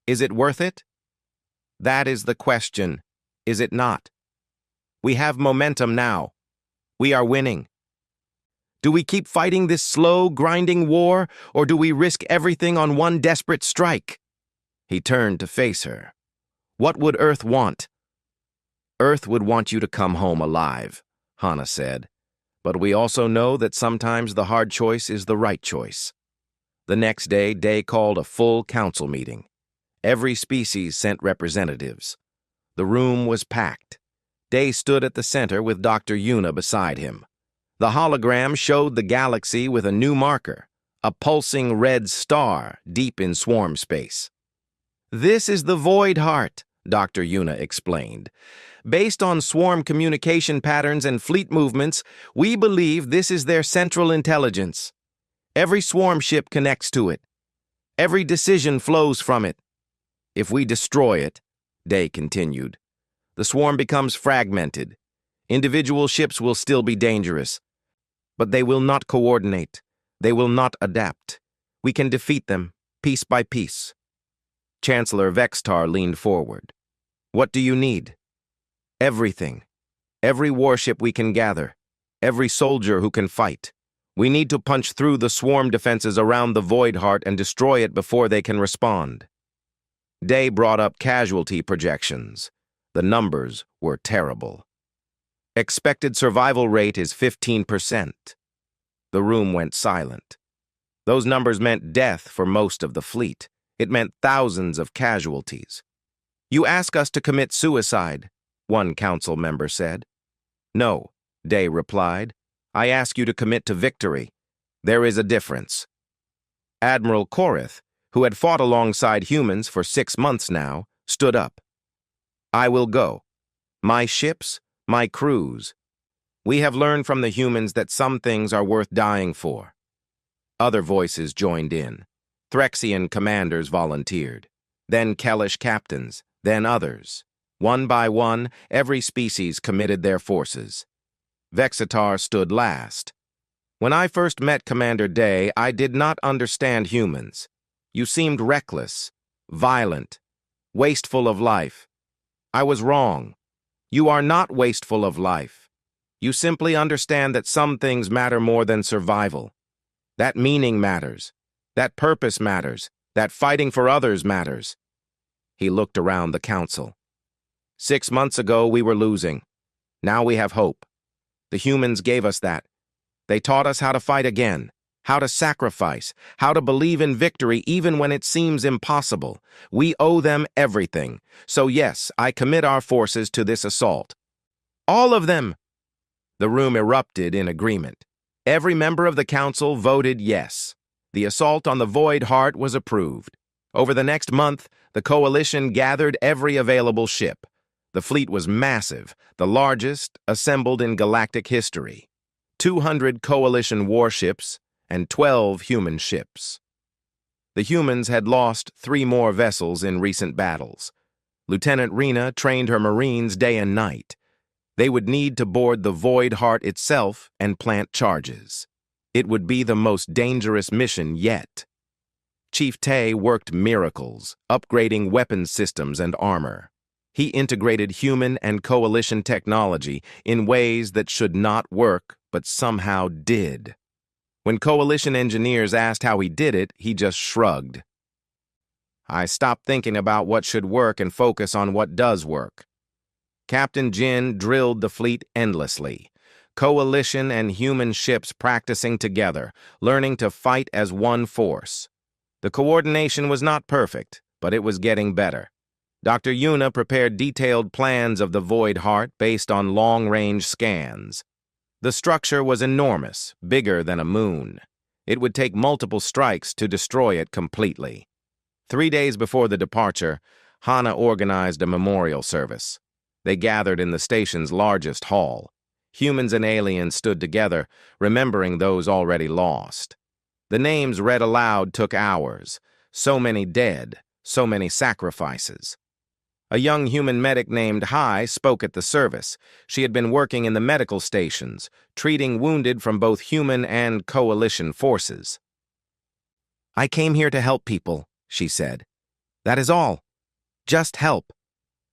Is it worth it? That is the question, is it not? We have momentum now. We are winning. Do we keep fighting this slow, grinding war, or do we risk everything on one desperate strike? He turned to face her. What would Earth want? Earth would want you to come home alive, Hana said. But we also know that sometimes the hard choice is the right choice. The next day, Day called a full council meeting. Every species sent representatives. The room was packed. Day stood at the center with Dr. Yuna beside him. The hologram showed the galaxy with a new marker, a pulsing red star deep in swarm space. This is the Void Heart, Dr. Yuna explained. Based on swarm communication patterns and fleet movements, we believe this is their central intelligence. Every swarm ship connects to it. Every decision flows from it. If we destroy it, Day continued, the swarm becomes fragmented. Individual ships will still be dangerous, but they will not coordinate. They will not adapt. We can defeat them, piece by piece. Chancellor Vextar leaned forward. What do you need? Everything. Every warship we can gather. Every soldier who can fight. We need to punch through the swarm defenses around the Void Heart and destroy it before they can respond. Day brought up casualty projections. The numbers were terrible. Expected survival rate is 15%. The room went silent. Those numbers meant death for most of the fleet. It meant thousands of casualties. You ask us to commit suicide, one council member said. No, Day replied. I ask you to commit to victory. There is a difference. Admiral Korith, who had fought alongside humans for 6 months now, stood up. I will go. My ships, my crews. We have learned from the humans that some things are worth dying for. Other voices joined in. Threxian commanders volunteered. Then Kellish captains, then others. One by one, every species committed their forces. Vexitar stood last. When I first met Commander Day, I did not understand humans. You seemed reckless, violent, wasteful of life. I was wrong. You are not wasteful of life. You simply understand that some things matter more than survival. That meaning matters. That purpose matters. That fighting for others matters. He looked around the council. 6 months ago, we were losing. Now we have hope. The humans gave us that. They taught us how to fight again, how to sacrifice, how to believe in victory even when it seems impossible. We owe them everything. So yes, I commit our forces to this assault. All of them! The room erupted in agreement. Every member of the council voted yes. The assault on the Void Heart was approved. Over the next month, the coalition gathered every available ship. The fleet was massive, the largest assembled in galactic history. 200 coalition warships and 12 human ships. The humans had lost 3 more vessels in recent battles. Lieutenant Rena trained her Marines day and night. They would need to board the Void Heart itself and plant charges. It would be the most dangerous mission yet. Chief Tay worked miracles, upgrading weapons systems and armor. He integrated human and coalition technology in ways that should not work, but somehow did. When coalition engineers asked how he did it, he just shrugged. I stopped thinking about what should work and focus on what does work. Captain Jin drilled the fleet endlessly. Coalition and human ships practicing together, learning to fight as one force. The coordination was not perfect, but it was getting better. Dr. Yuna prepared detailed plans of the void heart based on long-range scans. The structure was enormous, bigger than a moon. It would take multiple strikes to destroy it completely. 3 days before the departure, Hana organized a memorial service. They gathered in the station's largest hall. Humans and aliens stood together, remembering those already lost. The names read aloud took hours. So many dead, so many sacrifices. A young human medic named Hai spoke at the service. She had been working in the medical stations, treating wounded from both human and coalition forces. "I came here to help people," she said. "That is all. Just help.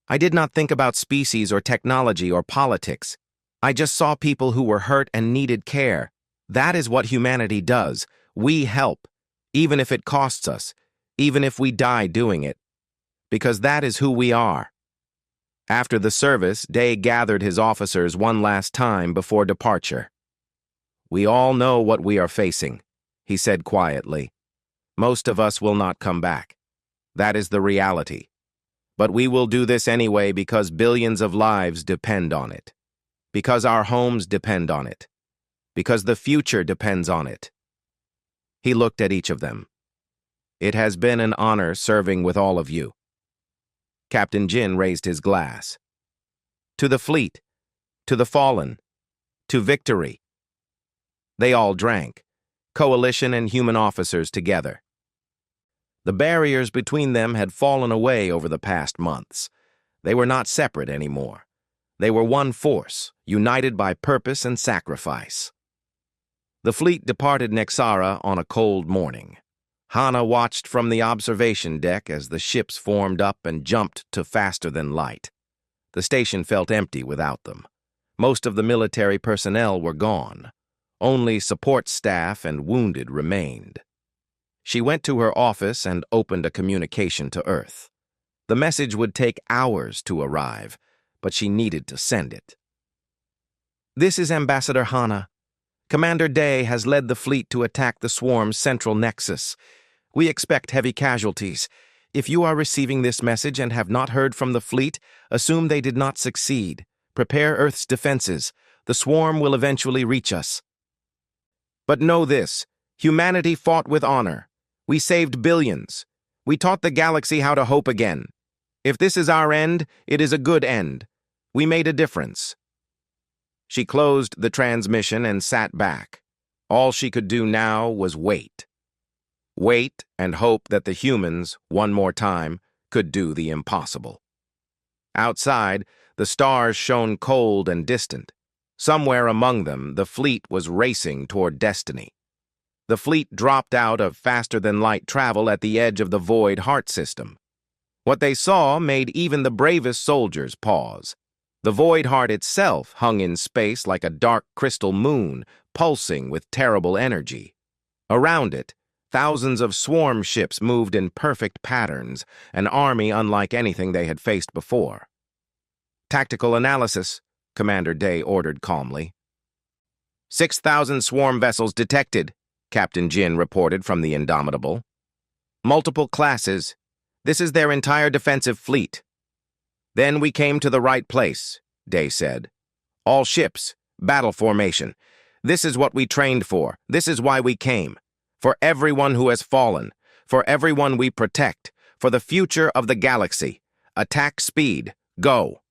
I did not think about species or technology or politics. I just saw people who were hurt and needed care. That is what humanity does. We help, even if it costs us, even if we die doing it. Because that is who we are." After the service, Day gathered his officers one last time before departure. "We all know what we are facing," he said quietly. "Most of us will not come back. That is the reality. But we will do this anyway because billions of lives depend on it. Because our homes depend on it. Because the future depends on it." He looked at each of them. "It has been an honor serving with all of you." Captain Jin raised his glass. "To the fleet, to the fallen, to victory." They all drank, coalition and human officers together. The barriers between them had fallen away over the past months. They were not separate anymore. They were one force, united by purpose and sacrifice. The fleet departed Nexara on a cold morning. Hana watched from the observation deck as the ships formed up and jumped to faster than light. The station felt empty without them. Most of the military personnel were gone. Only support staff and wounded remained. She went to her office and opened a communication to Earth. The message would take hours to arrive, but she needed to send it. "This is Ambassador Hana. Commander Day has led the fleet to attack the swarm's central nexus. We expect heavy casualties. If you are receiving this message and have not heard from the fleet, assume they did not succeed. Prepare Earth's defenses. The swarm will eventually reach us. But know this, humanity fought with honor. We saved billions. We taught the galaxy how to hope again. If this is our end, it is a good end. We made a difference." She closed the transmission and sat back. All she could do now was wait. Wait and hope that the humans, one more time, could do the impossible. Outside, the stars shone cold and distant. Somewhere among them, the fleet was racing toward destiny. The fleet dropped out of faster-than-light travel at the edge of the void heart system. What they saw made even the bravest soldiers pause. The void heart itself hung in space like a dark crystal moon, pulsing with terrible energy. Around it, thousands of swarm ships moved in perfect patterns, an army unlike anything they had faced before. "Tactical analysis," Commander Day ordered calmly. 6,000 swarm vessels detected, Captain Jin reported from the Indomitable. "Multiple classes. This is their entire defensive fleet." "Then we came to the right place," Day said. "All ships, battle formation. This is what we trained for. This is why we came. For everyone who has fallen. For everyone we protect. For the future of the galaxy. Attack speed. Go."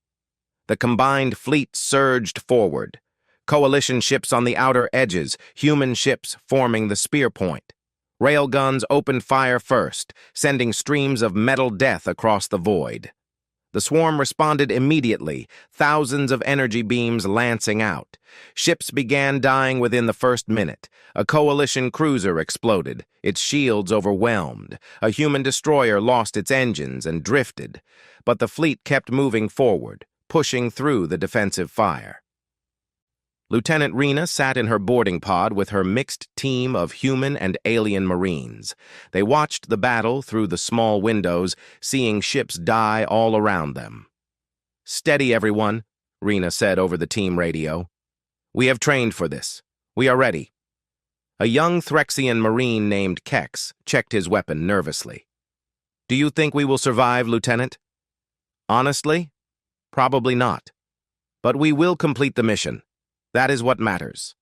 The combined fleet surged forward. Coalition ships on the outer edges, human ships forming the spear point. Railguns opened fire first, sending streams of metal death across the void. The swarm responded immediately, thousands of energy beams lancing out. Ships began dying within the first minute. A coalition cruiser exploded, its shields overwhelmed. A human destroyer lost its engines and drifted. But the fleet kept moving forward, pushing through the defensive fire. Lieutenant Rena sat in her boarding pod with her mixed team of human and alien Marines. They watched the battle through the small windows, seeing ships die all around them. "Steady, everyone," Rena said over the team radio. "We have trained for this. We are ready." A young Threxian Marine named Kex checked his weapon nervously. "Do you think we will survive, Lieutenant?" "Honestly? Probably not. But we will complete the mission. That is what matters."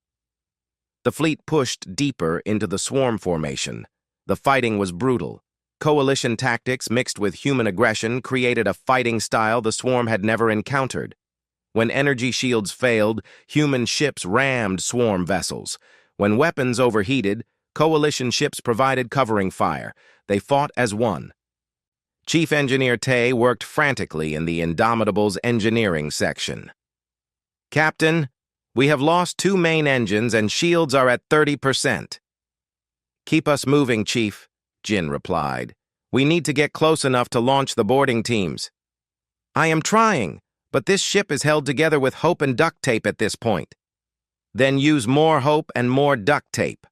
The fleet pushed deeper into the swarm formation. The fighting was brutal. Coalition tactics mixed with human aggression created a fighting style the swarm had never encountered. When energy shields failed, human ships rammed swarm vessels. When weapons overheated, coalition ships provided covering fire. They fought as one. Chief Engineer Tay worked frantically in the Indomitable's engineering section. "Captain, we have lost 2 main engines and shields are at 30%. "Keep us moving, Chief," Jin replied. "We need to get close enough to launch the boarding teams." "I am trying, but this ship is held together with hope and duct tape at this point." "Then use more hope and more duct tape."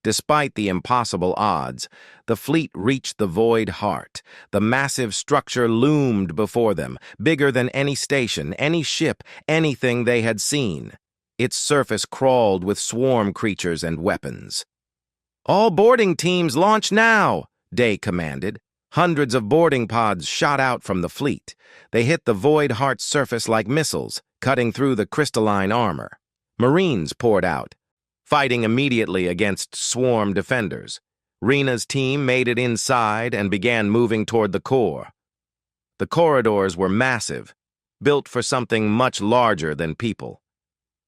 Despite the impossible odds, the fleet reached the Void Heart. The massive structure loomed before them, bigger than any station, any ship, anything they had seen. Its surface crawled with swarm creatures and weapons. "All boarding teams launch now," Day commanded. Hundreds of boarding pods shot out from the fleet. They hit the Void Heart's surface like missiles, cutting through the crystalline armor. Marines poured out, fighting immediately against swarm defenders. Rena's team made it inside and began moving toward the core. The corridors were massive, built for something much larger than people.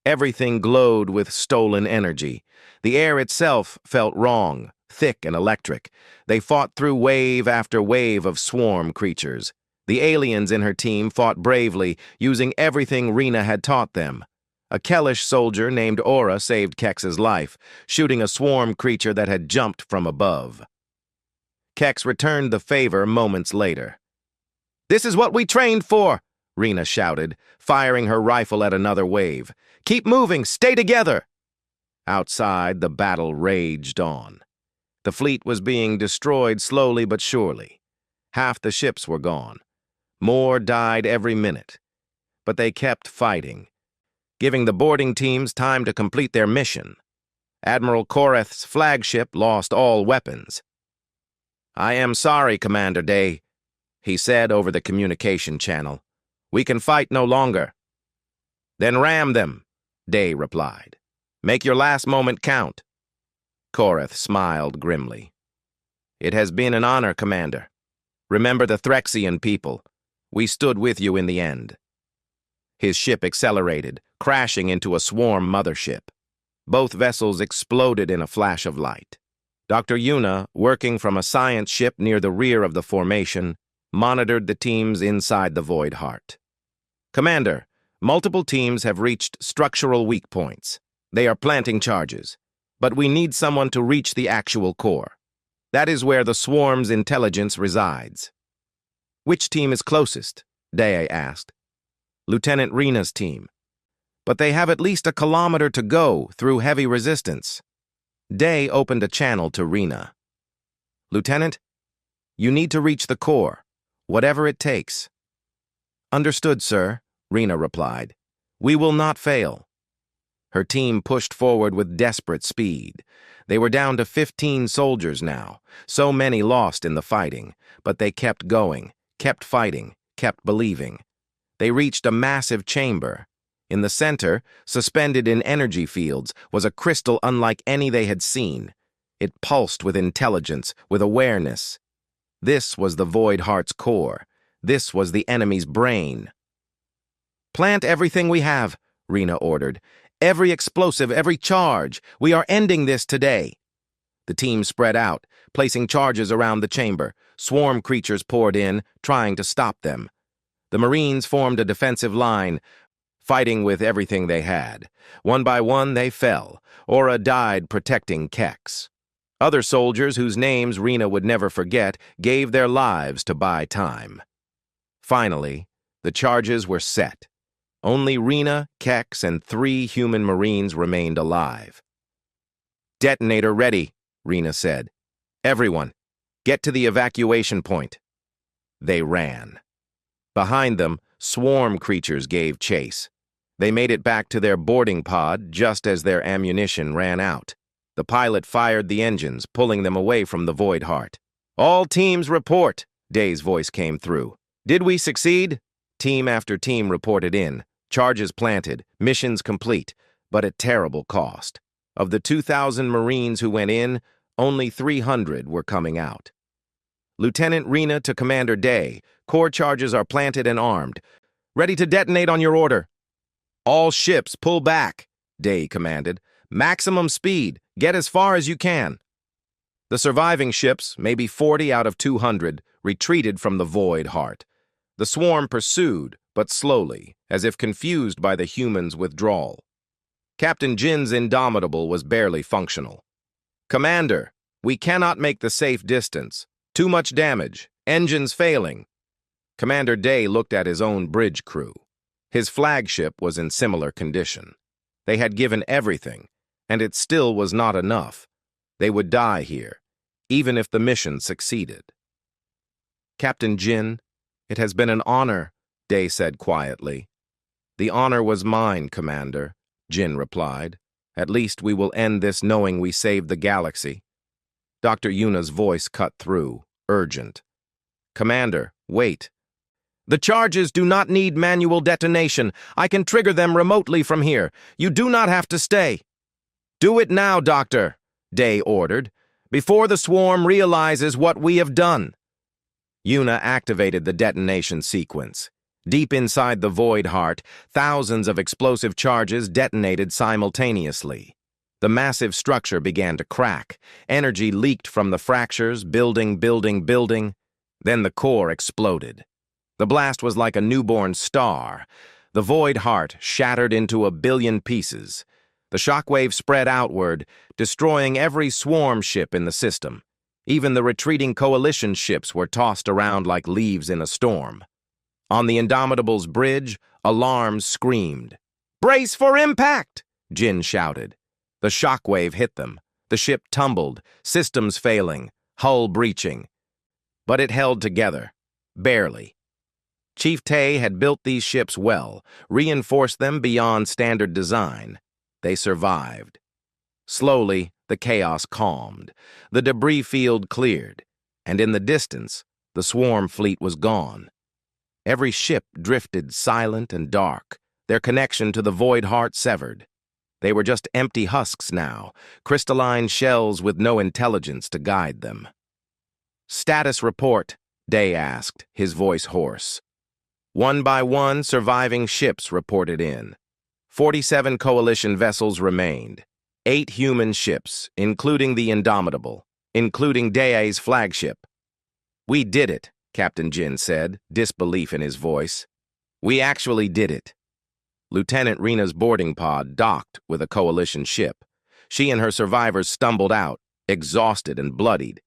Everything glowed with stolen energy. The air itself felt wrong, thick and electric. They fought through wave after wave of swarm creatures. The aliens in her team fought bravely, using everything Rena had taught them. A Kellish soldier named Aura saved Kex's life, shooting a swarm creature that had jumped from above. Kex returned the favor moments later. "This is what we trained for," Rena shouted, firing her rifle at another wave. "Keep moving! Stay together!" Outside, the battle raged on. The fleet was being destroyed slowly but surely. Half the ships were gone. More died every minute. But they kept fighting, giving the boarding teams time to complete their mission. Admiral Koreth's flagship lost all weapons. "I am sorry, Commander Day," he said over the communication channel. "We can fight no longer." "Then ram them," Day replied. "Make your last moment count." Koreth smiled grimly. "It has been an honor, Commander. Remember the Threxian people. We stood with you in the end." His ship accelerated, crashing into a swarm mothership. Both vessels exploded in a flash of light. Dr. Yuna, working from a science ship near the rear of the formation, monitored the teams inside the Void Heart. "Commander, multiple teams have reached structural weak points. They are planting charges, but we need someone to reach the actual core. That is where the swarm's intelligence resides." "Which team is closest?" Day asked. "Lieutenant Rena's team. But they have at least a kilometer to go through heavy resistance." Day opened a channel to Rena. "Lieutenant, you need to reach the core, whatever it takes." "Understood, sir," Rena replied. "We will not fail." Her team pushed forward with desperate speed. They were down to 15 soldiers now, so many lost in the fighting, but they kept going, kept fighting, kept believing. They reached a massive chamber. In the center, suspended in energy fields, was a crystal unlike any they had seen. It pulsed with intelligence, with awareness. This was the Void Heart's core. This was the enemy's brain. "Plant everything we have," Rena ordered. "Every explosive, every charge. We are ending this today." The team spread out, placing charges around the chamber. Swarm creatures poured in, trying to stop them. The Marines formed a defensive line, fighting with everything they had. One by one, they fell. Aura died protecting Kex. Other soldiers, whose names Rena would never forget, gave their lives to buy time. Finally, the charges were set. Only Rena, Kex, and 3 human Marines remained alive. "Detonator ready," Rena said. "Everyone, get to the evacuation point." They ran. Behind them, swarm creatures gave chase. They made it back to their boarding pod just as their ammunition ran out. The pilot fired the engines, pulling them away from the Void Heart. "All teams report," Day's voice came through. "Did we succeed?" Team after team reported in. Charges planted, missions complete, but at terrible cost. Of the 2,000 Marines who went in, only 300 were coming out. Lieutenant Rena to Commander Day. Core charges are planted and armed. Ready to detonate on your order. "All ships, pull back," Day commanded. "Maximum speed. Get as far as you can." The surviving ships, maybe 40 out of 200, retreated from the Void Heart. The swarm pursued, but slowly, as if confused by the humans' withdrawal. Captain Jin's Indomitable was barely functional. "Commander, we cannot make the safe distance. Too much damage. Engines failing." Commander Day looked at his own bridge crew. His flagship was in similar condition. They had given everything, and it still was not enough. They would die here, even if the mission succeeded. "Captain Jin, it has been an honor," Day said quietly. "The honor was mine, Commander," Jin replied. "At least we will end this knowing we saved the galaxy." Dr. Yuna's voice cut through, urgent. "Commander, wait. The charges do not need manual detonation. I can trigger them remotely from here. You do not have to stay." "Do it now, Doctor," Day ordered, "before the swarm realizes what we have done." Yuna activated the detonation sequence. Deep inside the Void Heart, thousands of explosive charges detonated simultaneously. The massive structure began to crack. Energy leaked from the fractures, building. Then the core exploded. The blast was like a newborn star. The Void Heart shattered into a billion pieces. The shockwave spread outward, destroying every swarm ship in the system. Even the retreating coalition ships were tossed around like leaves in a storm. On the Indomitable's bridge, alarms screamed. "Brace for impact!" Jin shouted. The shockwave hit them. The ship tumbled, systems failing, hull breaching. But it held together, barely. Chief Tay had built these ships well, reinforced them beyond standard design. They survived. Slowly, the chaos calmed. The debris field cleared, and in the distance, the swarm fleet was gone. Every ship drifted silent and dark, their connection to the Void Heart severed. They were just empty husks now, crystalline shells with no intelligence to guide them. "Status report," Day asked, his voice hoarse. One by one, surviving ships reported in. 47 coalition vessels remained. 8 human ships, including the Indomitable, including Day's flagship. "We did it," Captain Jin said, disbelief in his voice. "We actually did it." Lieutenant Rena's boarding pod docked with a coalition ship. She and her survivors stumbled out, exhausted and bloodied.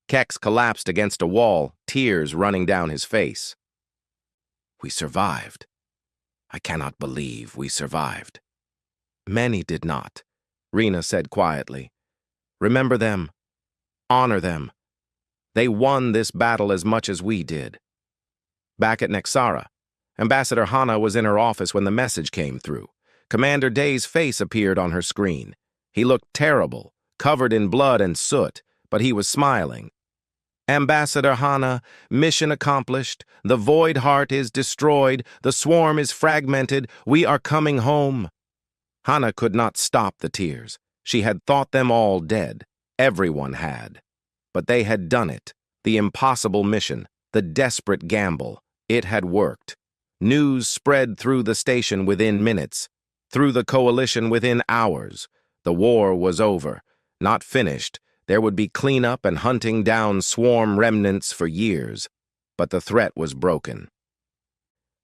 Kex collapsed against a wall, tears running down his face. "We survived. I cannot believe we survived." "Many did not," Rena said quietly. "Remember them. Honor them. They won this battle as much as we did." Back at Nexara, Ambassador Hana was in her office when the message came through. Commander Day's face appeared on her screen. He looked terrible, covered in blood and soot, but he was smiling. "Ambassador Hana, mission accomplished. The Void Heart is destroyed. The swarm is fragmented. We are coming home." Hana could not stop the tears. She had thought them all dead. Everyone had. But they had done it. The impossible mission, the desperate gamble. It had worked. News spread through the station within minutes, through the coalition within hours. The war was over, not finished. There would be cleanup and hunting down swarm remnants for years, but the threat was broken.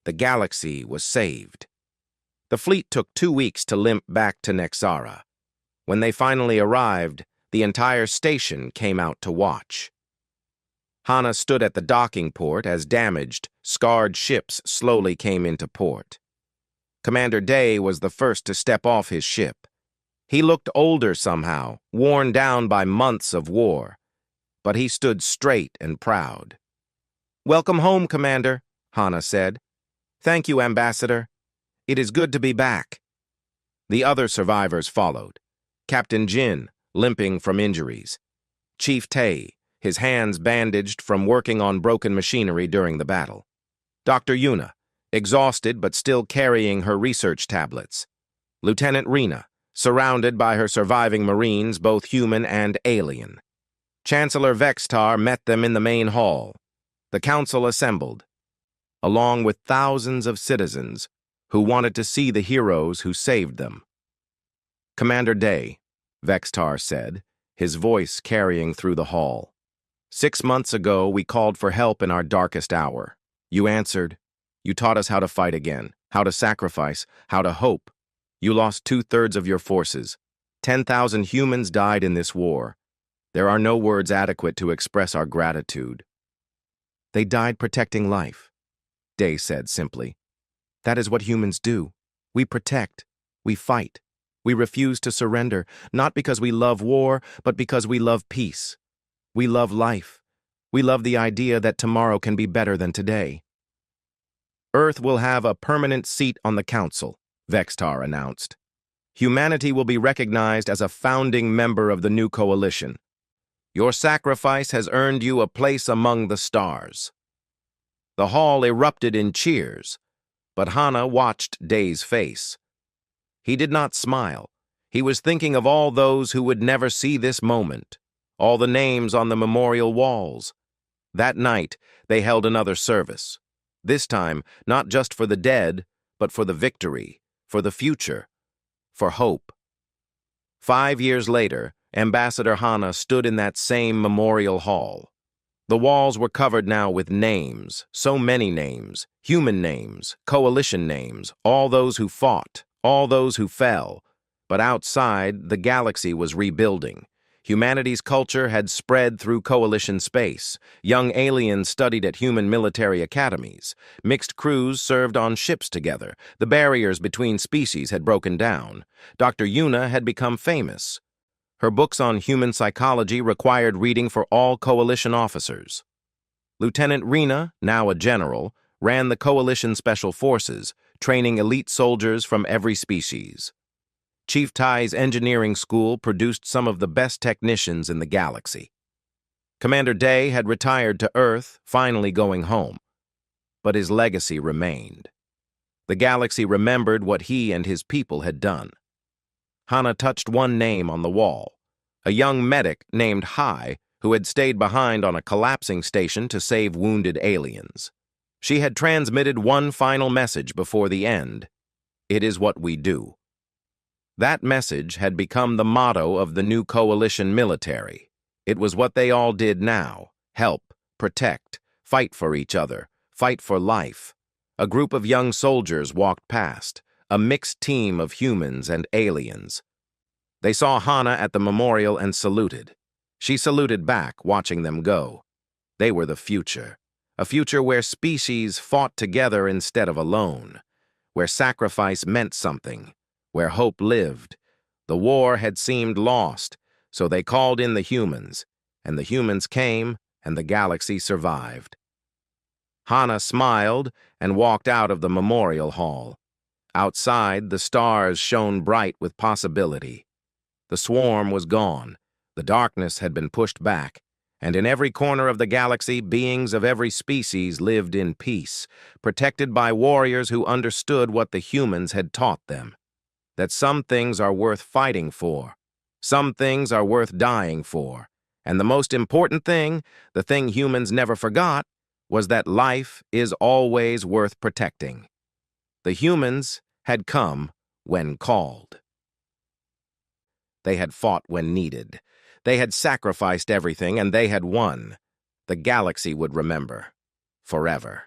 The galaxy was saved. The fleet took 2 weeks to limp back to Nexara. When they finally arrived, the entire station came out to watch. Hana stood at the docking port as damaged, scarred ships slowly came into port. Commander Day was the first to step off his ship. He looked older somehow, worn down by months of war, but he stood straight and proud. "Welcome home, Commander," Hana said. "Thank you, Ambassador. It is good to be back." The other survivors followed. Captain Jin, limping from injuries. Chief Tay, his hands bandaged from working on broken machinery during the battle. Dr. Yuna, exhausted but still carrying her research tablets. Lieutenant Rena, surrounded by her surviving Marines, both human and alien. Chancellor Vextar met them in the main hall. The council assembled, along with thousands of citizens who wanted to see the heroes who saved them. Commander Day, Vextar said, his voice carrying through the hall. 6 months ago, we called for help in our darkest hour. You answered. You taught us how to fight again, how to sacrifice, how to hope. You lost 2/3 of your forces. 10,000 humans died in this war. There are no words adequate to express our gratitude. They died protecting life, Day said simply. That is what humans do. We protect. We fight. We refuse to surrender, not because we love war, but because we love peace. We love life. We love the idea that tomorrow can be better than today. Earth will have a permanent seat on the council, Vextar announced. Humanity will be recognized as a founding member of the new coalition. Your sacrifice has earned you a place among the stars. The hall erupted in cheers, but Hana watched Day's face. He did not smile. He was thinking of all those who would never see this moment, all the names on the memorial walls. That night, they held another service. This time, not just for the dead, but for the victory, for the future, for hope. 5 years later, Ambassador Hana stood in that same memorial hall. The walls were covered now with names, so many names, human names, coalition names, all those who fought, all those who fell. But outside, the galaxy was rebuilding. Humanity's culture had spread through coalition space. Young aliens studied at human military academies. Mixed crews served on ships together. The barriers between species had broken down. Dr. Yuna had become famous. Her books on human psychology required reading for all coalition officers. Lieutenant Rena, now a general, ran the coalition special forces, training elite soldiers from every species. Chief Tai's engineering school produced some of the best technicians in the galaxy. Commander Day had retired to Earth, finally going home. But his legacy remained. The galaxy remembered what he and his people had done. Hana touched one name on the wall, a young medic named Hai who had stayed behind on a collapsing station to save wounded aliens. She had transmitted one final message before the end. It is what we do. That message had become the motto of the new coalition military. It was what they all did now: help, protect, fight for each other, fight for life. A group of young soldiers walked past, a mixed team of humans and aliens. They saw Hana at the memorial and saluted. She saluted back, watching them go. They were the future. A future where species fought together instead of alone, where sacrifice meant something, where hope lived. The war had seemed lost, so they called in the humans, and the humans came, and the galaxy survived. Hana smiled and walked out of the memorial hall. Outside, the stars shone bright with possibility. The swarm was gone. The darkness had been pushed back, and in every corner of the galaxy, beings of every species lived in peace, protected by warriors who understood what the humans had taught them. That some things are worth fighting for, some things are worth dying for, and the most important thing, the thing humans never forgot, was that life is always worth protecting. The humans had come when called. They had fought when needed. They had sacrificed everything, and they had won. The galaxy would remember. Forever.